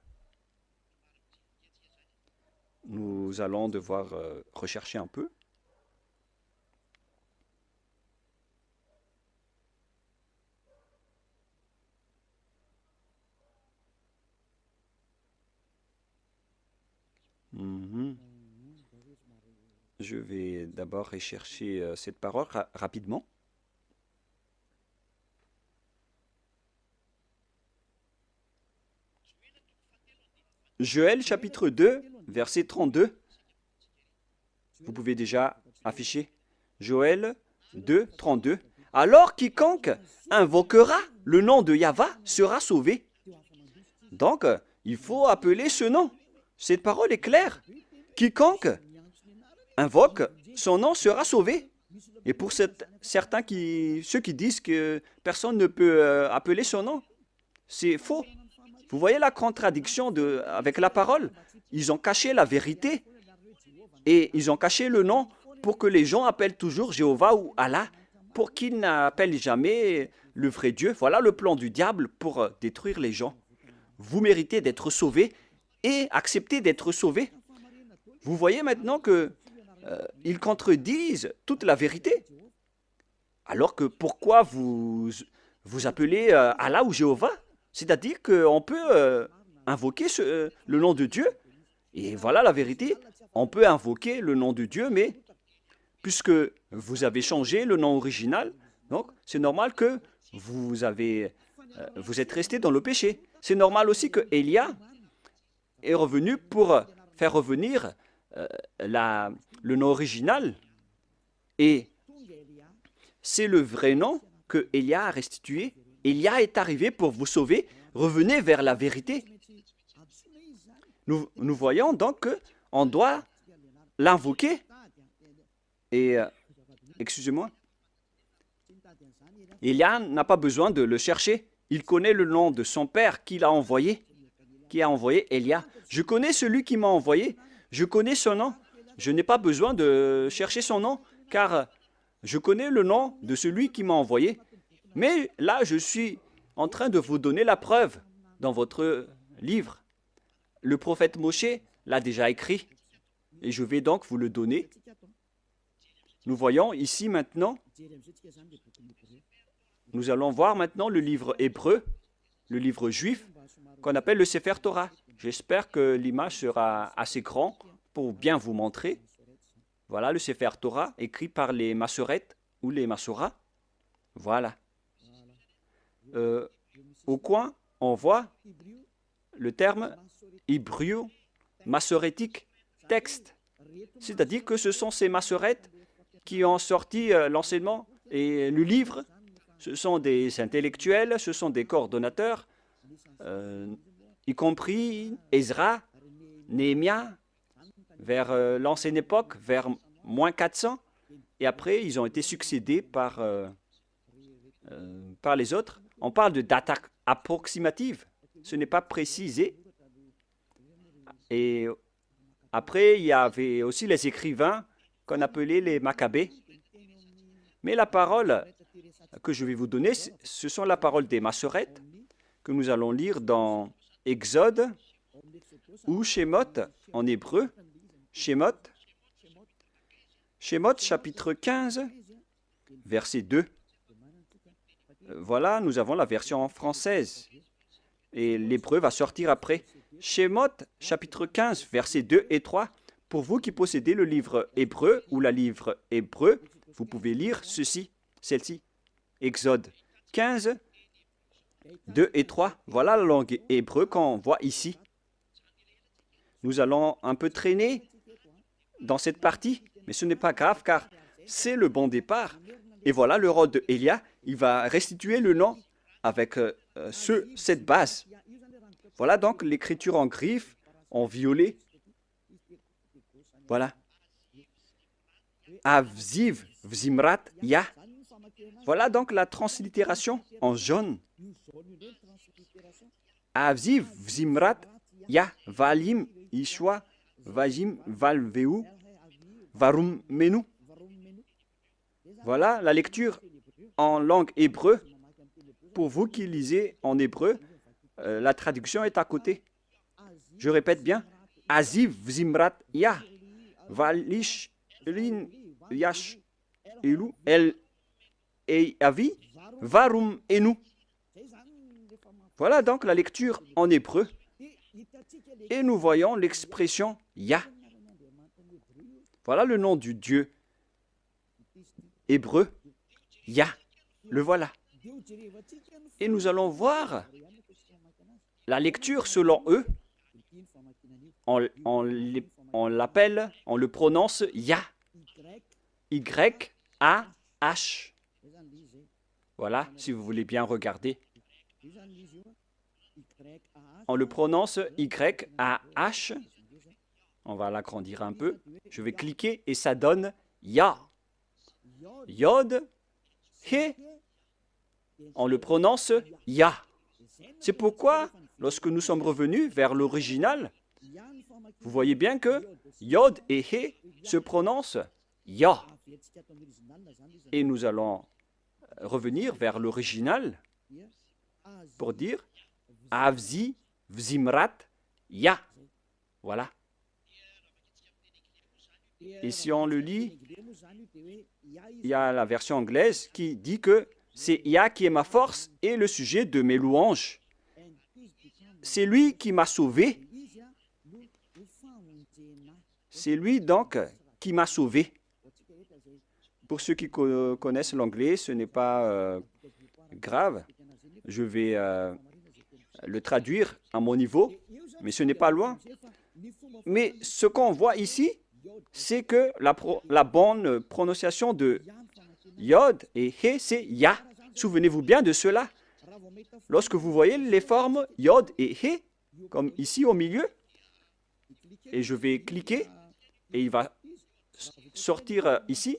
Nous allons devoir rechercher un peu. Je vais d'abord rechercher cette parole rapidement. Joël chapitre 2, verset 32. Vous pouvez déjà afficher. Joël 2, 32. Alors quiconque invoquera le nom de Yahva sera sauvé. Donc, il faut appeler ce nom. Cette parole est claire. Quiconque invoque son nom sera sauvé. Et pour ceux qui disent que personne ne peut appeler son nom, c'est faux. Vous voyez la contradiction avec la parole? Ils ont caché la vérité et ils ont caché le nom pour que les gens appellent toujours Jéhovah ou Allah, pour qu'ils n'appellent jamais le vrai Dieu. Voilà le plan du diable pour détruire les gens. Vous méritez d'être sauvés et accepter d'être sauvés. Vous voyez maintenant qu'ils contredisent toute la vérité. Alors que pourquoi vous appelez Allah ou Jéhovah? C'est-à-dire qu'on peut invoquer le nom de Dieu. Et voilà la vérité. On peut invoquer le nom de Dieu, mais puisque vous avez changé le nom original, donc c'est normal que vous êtes resté dans le péché. C'est normal aussi que Élia est revenu pour faire revenir le nom original. Et c'est le vrai nom que Élia a restitué. Élia est arrivé pour vous sauver. Revenez vers la vérité. Nous voyons donc qu'on doit l'invoquer. Et, excusez-moi, Élia n'a pas besoin de le chercher. Il connaît le nom de son père qui a envoyé Élia. Je connais celui qui m'a envoyé. Je connais son nom. Je n'ai pas besoin de chercher son nom, car je connais le nom de celui qui m'a envoyé. Mais là, je suis en train de vous donner la preuve dans votre livre. Le prophète Moshe l'a déjà écrit et je vais donc vous le donner. Nous voyons ici maintenant, nous allons voir maintenant le livre hébreu, le livre juif, qu'on appelle le Sefer Torah. J'espère que l'image sera assez grande pour bien vous montrer. Voilà le Sefer Torah écrit par les Massorètes ou les Massorats. Voilà. Au coin, on voit le terme hébreu massorétique texte. C'est-à-dire que ce sont ces massorètes qui ont sorti l'enseignement et le livre. Ce sont des intellectuels, ce sont des coordonnateurs, y compris Ezra, Néhémia, vers l'ancienne époque, vers moins 400. Et après, ils ont été succédés par les autres. On parle de date approximative. Ce n'est pas précisé. Et après, il y avait aussi les écrivains qu'on appelait les Maccabées. Mais la parole que je vais vous donner, ce sont la parole des Massorètes que nous allons lire dans Exode ou Shemot en hébreu. Shemot chapitre 15, verset 2. Voilà, nous avons la version française. Et l'hébreu va sortir après. Shemot, chapitre 15, versets 2 et 3. Pour vous qui possédez le livre hébreu ou la livre hébreu, vous pouvez lire celle-ci. Exode 15, 2 et 3. Voilà la langue hébreu qu'on voit ici. Nous allons un peu traîner dans cette partie, mais ce n'est pas grave car c'est le bon départ. Et voilà le rôle de Elia. Il va restituer le nom avec cette base. Voilà donc l'écriture en griffe, en violet. Voilà. Avziv, Vzimrat, Ya. Voilà donc la translittération en jaune. Avziv, Vzimrat, Ya, Valim, Ishwa, Vajim, Valveu, Varum, Menu. Voilà la lecture en langue hébreu. Pour vous qui lisez en hébreu, la traduction est à côté. Je répète bien. Aziv, Vzimrat, Ya, Valish, Lin, Yash, Elu, El, Avi, Varum, Enu. Voilà donc la lecture en hébreu. Et nous voyons l'expression Ya. Voilà le nom du Dieu hébreu. Ya. Le voilà. Et nous allons voir la lecture selon eux. On l'appelle, on le prononce Ya. Y-A-H. Voilà, si vous voulez bien regarder. On le prononce Y-A-H. On va l'agrandir un peu. Je vais cliquer et ça donne Ya. Yod, He. On le prononce Ya. C'est pourquoi, lorsque nous sommes revenus vers l'original, vous voyez bien que Yod et He se prononcent Ya. Et nous allons revenir vers l'original pour dire Avzi, Vzimrat, Ya. Voilà. Et si on le lit, il y a la version anglaise qui dit que c'est Ya qui est ma force et le sujet de mes louanges. C'est lui qui m'a sauvé. C'est lui donc qui m'a sauvé. Pour ceux qui connaissent l'anglais, ce n'est pas grave. Je vais le traduire à mon niveau, mais ce n'est pas loin. Mais ce qu'on voit ici, c'est que la bonne prononciation de Yod et He, c'est Ya. Souvenez-vous bien de cela. Lorsque vous voyez les formes Yod et He, comme ici au milieu, et je vais cliquer, et il va sortir ici.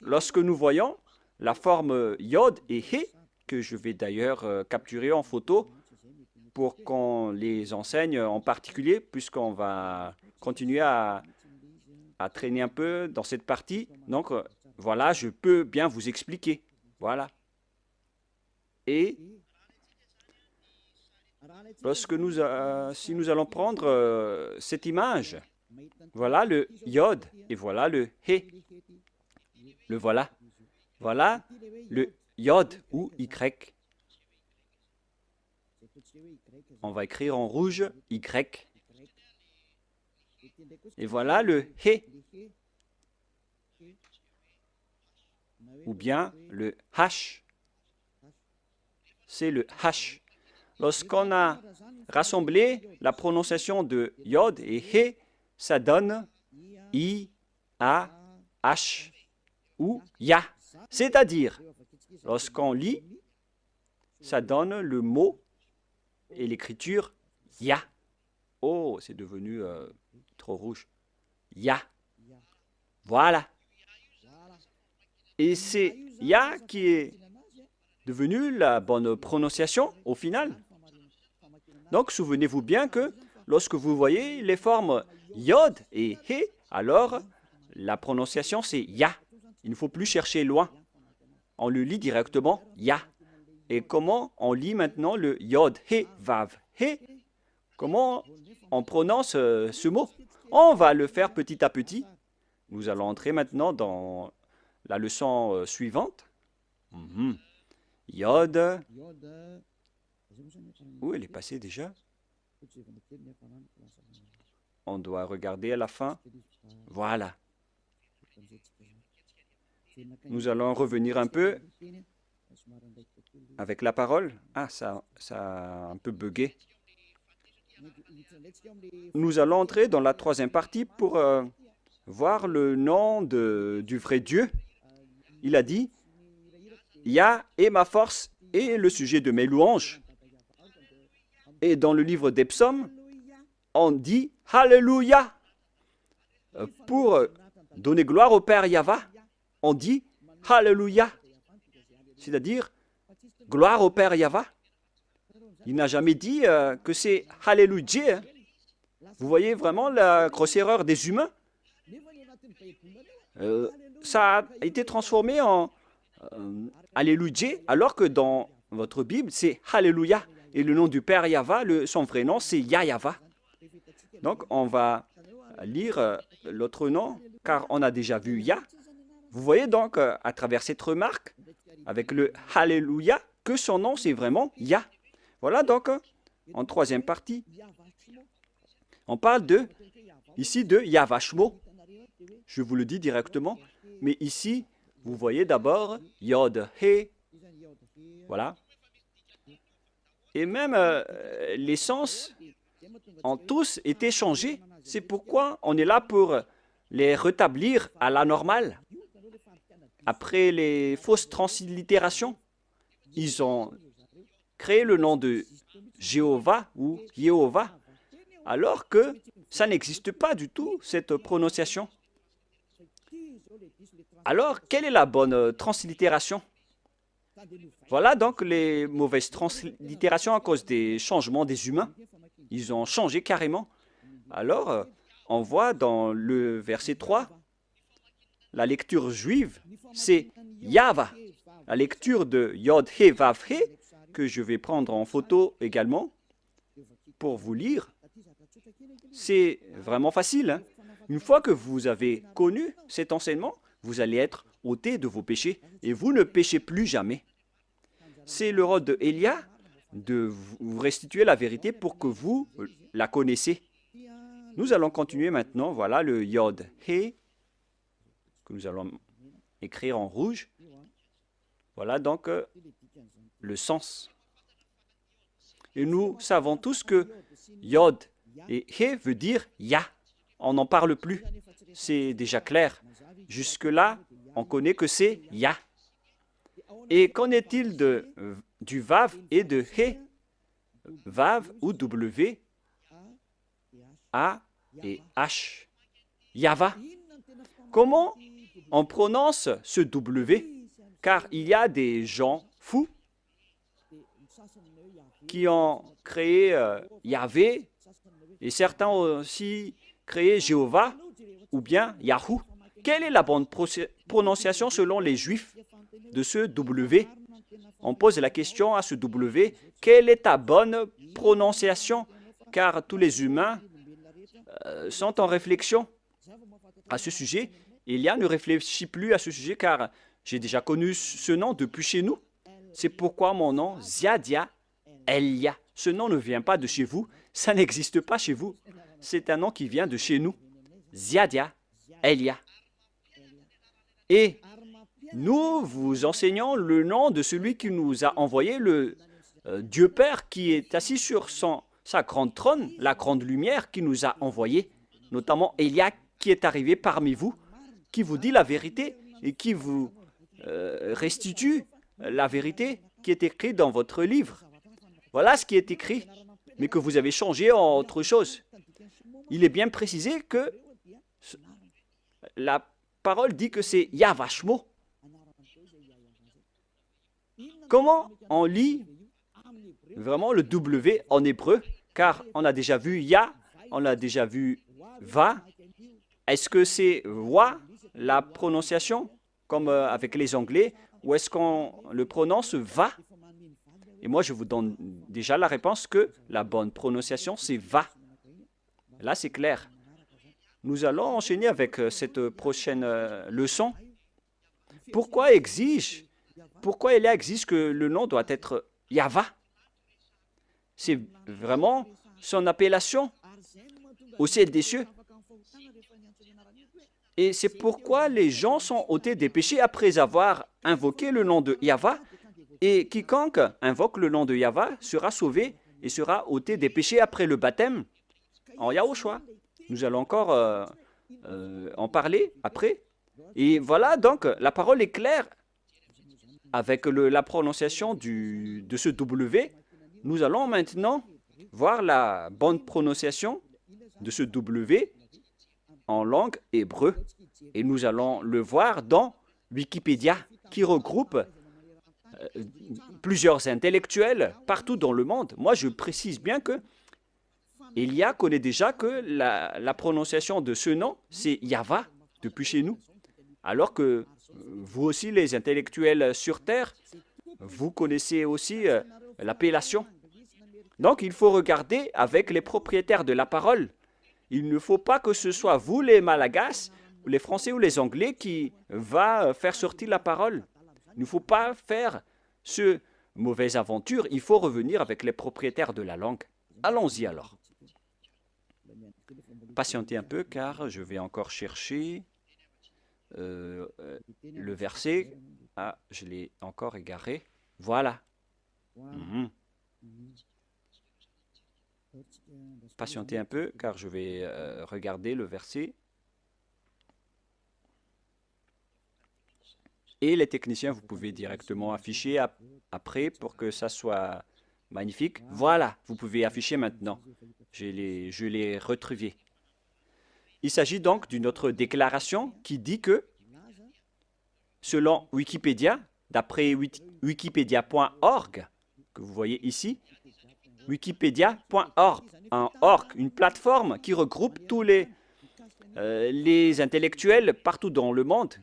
Lorsque nous voyons la forme Yod et He, que je vais d'ailleurs capturer en photo pour qu'on les enseigne en particulier, puisqu'on va continuer à traîner un peu dans cette partie. Donc, voilà, je peux bien vous expliquer. Voilà. Et lorsque si nous allons prendre cette image, voilà le Yod et voilà le He. Le voilà. Voilà le Yod ou Y. On va écrire en rouge Y. Et voilà le He. Ou bien le H. C'est le H. Lorsqu'on a rassemblé la prononciation de Yod et He, ça donne I, A, H ou Ya. C'est-à-dire, lorsqu'on lit, ça donne le mot et l'écriture Ya. Oh, c'est devenu trop rouge. Ya. Voilà. Et c'est Ya qui est devenu la bonne prononciation au final. Donc, souvenez-vous bien que lorsque vous voyez les formes Yod et He, alors la prononciation c'est Ya. Il ne faut plus chercher loin. On le lit directement Ya. Et comment on lit maintenant le Yod, He, Vav, He? Comment on prononce ce mot? On va le faire petit à petit. Nous allons entrer maintenant dans la leçon suivante. Yod. Où elle est passée déjà? On doit regarder à la fin. Voilà. Nous allons revenir un peu avec la parole. Ah, ça a un peu bugué. Nous allons entrer dans la troisième partie pour voir le nom du vrai Dieu. Il a dit, Yah est ma force et le sujet de mes louanges. Et dans le livre des psaumes, on dit Alléluia. Pour donner gloire au Père Yahva, on dit Alléluia. C'est-à-dire gloire au Père Yahva. Il n'a jamais dit que c'est Alléluia. Vous voyez vraiment la grosse erreur des humains. Ça a été transformé en Alléluia, alors que dans votre Bible, c'est Alléluia. Et le nom du Père Yahva, son vrai nom, c'est Yahva. Donc, on va lire l'autre nom, car on a déjà vu Yah. Vous voyez donc, à travers cette remarque, avec le Alléluia, que son nom, c'est vraiment Yah. Voilà donc, en troisième partie, on parle ici de Yahva Shmo. Je vous le dis directement, mais ici, vous voyez d'abord Yod, He. Voilà. Et même les sens ont tous été changés. C'est pourquoi on est là pour les rétablir à la normale. Après les fausses translittérations, ils ont créé le nom de Jéhovah ou Yehovah, alors que ça n'existe pas du tout, cette prononciation. Alors, quelle est la bonne translittération? Voilà donc les mauvaises translittérations à cause des changements des humains. Ils ont changé carrément. Alors, on voit dans le verset 3, la lecture juive, c'est Yahva. La lecture de Yod He Vav He, que je vais prendre en photo également pour vous lire, c'est vraiment facile. Hein? Une fois que vous avez connu cet enseignement, vous allez être ôté de vos péchés et vous ne péchez plus jamais. C'est le rôle de Elia de vous restituer la vérité pour que vous la connaissez. Nous allons continuer maintenant. Voilà le Yod He que nous allons écrire en rouge. Voilà donc le sens. Et nous savons tous que Yod et He veut dire Yah. On n'en parle plus. C'est déjà clair. Jusque-là, on connaît que c'est Yah. Et qu'en est-il du Vav et de He? Vav ou W, A et H. Yahva. Comment on prononce ce W? Car il y a des gens fous qui ont créé Yahvé et certains ont aussi créé Jéhovah ou bien Yahou. Quelle est la bonne prononciation selon les Juifs de ce W? On pose la question à ce W, quelle est ta bonne prononciation? Car tous les humains sont en réflexion à ce sujet. Elia ne réfléchit plus à ce sujet car j'ai déjà connu ce nom depuis chez nous. C'est pourquoi mon nom, Ziadia Elia. Ce nom ne vient pas de chez vous, ça n'existe pas chez vous. C'est un nom qui vient de chez nous. Ziadia Elia. Et nous vous enseignons le nom de celui qui nous a envoyé, le Dieu Père qui est assis sur sa grande trône, la grande lumière qui nous a envoyé, notamment Elia qui est arrivé parmi vous, qui vous dit la vérité et qui vous restitue la vérité qui est écrite dans votre livre. Voilà ce qui est écrit, mais que vous avez changé en autre chose. Il est bien précisé que la parole dit que c'est Yahva Shmo. Comment on lit vraiment le W en hébreu? Car on a déjà vu Yah, on a déjà vu Va. Est-ce que c'est Wa, la prononciation, comme avec les Anglais, ou est-ce qu'on le prononce Va? Et moi, je vous donne déjà la réponse que la bonne prononciation, c'est Va. Là, c'est clair. Nous allons enchaîner avec cette prochaine leçon. Pourquoi Elia exige que le nom doit être Yahva? C'est vraiment son appellation. au ciel des cieux. Et c'est pourquoi les gens sont ôtés des péchés après avoir invoqué le nom de Yahva. Et quiconque invoque le nom de Yahva sera sauvé et sera ôté des péchés après le baptême en Yahushua. Nous allons encore en parler après. Et voilà, donc, la parole est claire. Avec la prononciation de ce W, nous allons maintenant voir la bonne prononciation de ce W en langue hébreu. Et nous allons le voir dans Wikipédia, qui regroupe plusieurs intellectuels partout dans le monde. Moi, je précise bien que Elia connaît déjà que la prononciation de ce nom, c'est Yahva, depuis chez nous. Alors que vous aussi, les intellectuels sur Terre, vous connaissez aussi l'appellation. Donc, il faut regarder avec les propriétaires de la parole. Il ne faut pas que ce soit vous, les Malagasy, les Français ou les Anglais, qui va faire sortir la parole. Il ne faut pas faire ce mauvaise aventure. Il faut revenir avec les propriétaires de la langue. Allons-y alors. Patientez un peu car je vais encore chercher le verset. Ah, je l'ai encore égaré. Voilà. Patientez un peu car je vais regarder le verset. Et les techniciens, vous pouvez directement afficher après pour que ça soit magnifique. Voilà, vous pouvez afficher maintenant. Je l'ai retrouvé. Il s'agit donc d'une autre déclaration qui dit que, selon Wikipédia, d'après wikipedia.org, que vous voyez ici, wikipedia.org, une plateforme qui regroupe tous les intellectuels partout dans le monde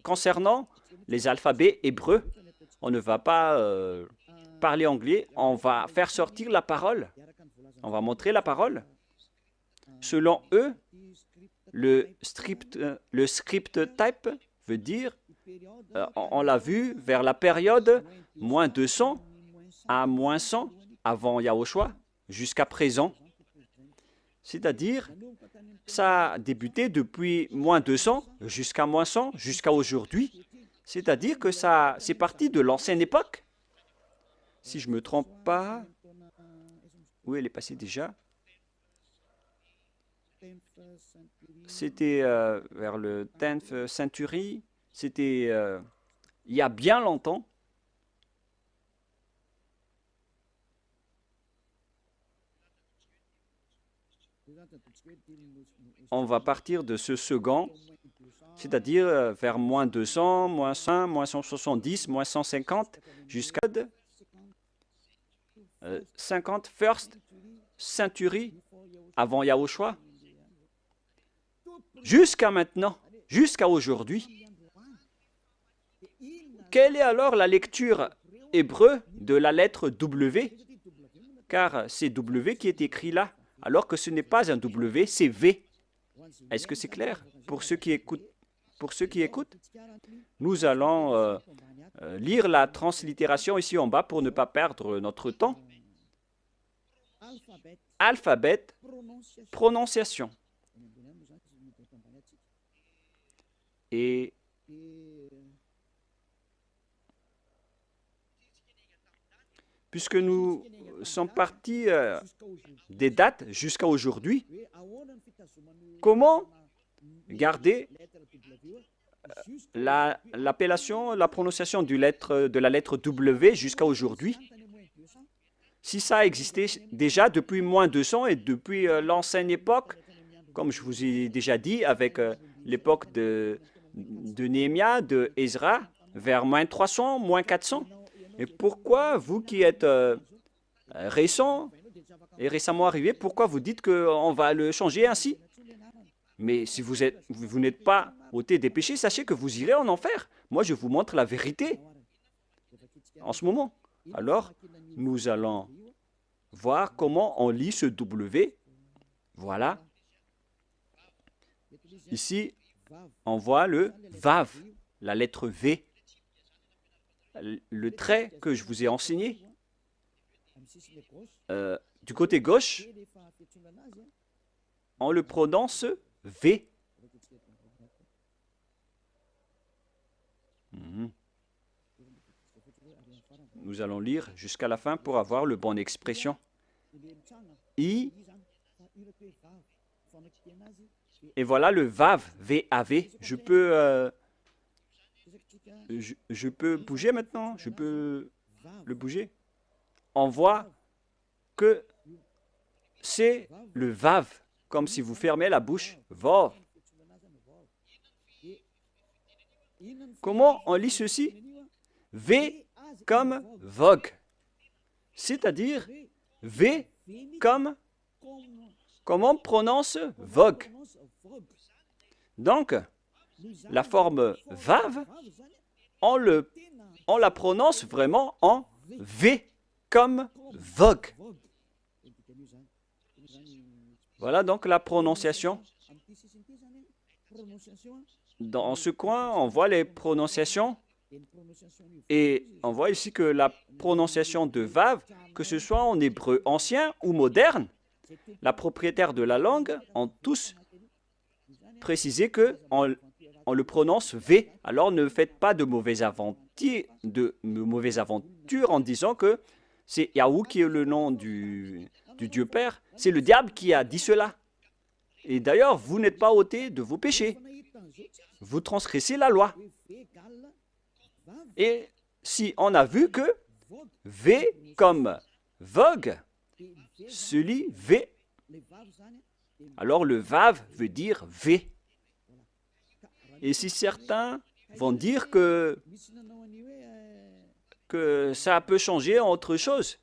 concernant les alphabets hébreux. On ne va pas parler anglais, on va faire sortir la parole. On va montrer la parole. Selon eux, le script type veut dire, on l'a vu, vers la période moins 200 à moins 100 avant Yahushua jusqu'à présent. C'est-à-dire, ça a débuté depuis moins 200 jusqu'à moins 100, jusqu'à aujourd'hui. C'est-à-dire que c'est parti de l'ancienne époque. Si je ne me trompe pas, où elle est passée déjà? C'était vers le 10th century. C'était il y a bien longtemps. On va partir de ce second, c'est-à-dire vers moins 200, moins 100, moins 170, moins 150, jusqu'à 50 first century avant Yahushua. Jusqu'à maintenant, jusqu'à aujourd'hui. Quelle est alors la lecture hébreu de la lettre W? Car c'est W qui est écrit là, alors que ce n'est pas un W, c'est V. Est-ce que c'est clair pour ceux qui écoutent? Nous allons lire la translittération ici en bas pour ne pas perdre notre temps. Alphabet, prononciation. Et puisque nous sommes partis des dates jusqu'à aujourd'hui, comment garder l'appellation, la prononciation de la lettre W jusqu'à aujourd'hui? Si ça existait déjà depuis moins 200 et depuis l'ancienne époque, comme je vous ai déjà dit, avec l'époque de Néhémia, de Ezra, vers moins 300, moins 400. Et pourquoi, vous qui êtes récent et récemment arrivé, pourquoi vous dites qu'on va le changer ainsi? Mais si vous n'êtes pas ôté des péchés, sachez que vous irez en enfer. Moi, je vous montre la vérité en ce moment. Alors, nous allons voir comment on lit ce W. Voilà. Ici, on voit le Vav, la lettre V. Le trait que je vous ai enseigné, du côté gauche, on le prononce V. Nous allons lire jusqu'à la fin pour avoir le bonne expression. I. Et voilà le VAV, V-A-V. Je peux bouger maintenant? Je peux le bouger? On voit que c'est le VAV, comme si vous fermez la bouche. Vav. Comment on lit ceci? V comme vogue, c'est-à-dire V comme, comment on prononce vogue. Donc, la forme VAV, on la prononce vraiment en V comme vogue. Voilà donc la prononciation. Dans ce coin, on voit les prononciations. Et on voit ici que la prononciation de VAV, que ce soit en hébreu ancien ou moderne, la propriétaire de la langue ont tous précisé qu'on le prononce V. Alors ne faites pas de mauvaises aventures en disant que c'est Yahou qui est le nom du Dieu Père. C'est le diable qui a dit cela. Et d'ailleurs, vous n'êtes pas ôté de vos péchés. Vous transgressez la loi. Et si on a vu que V comme vogue se lit V, alors le VAV veut dire V. Et si certains vont dire que ça peut changer en autre chose,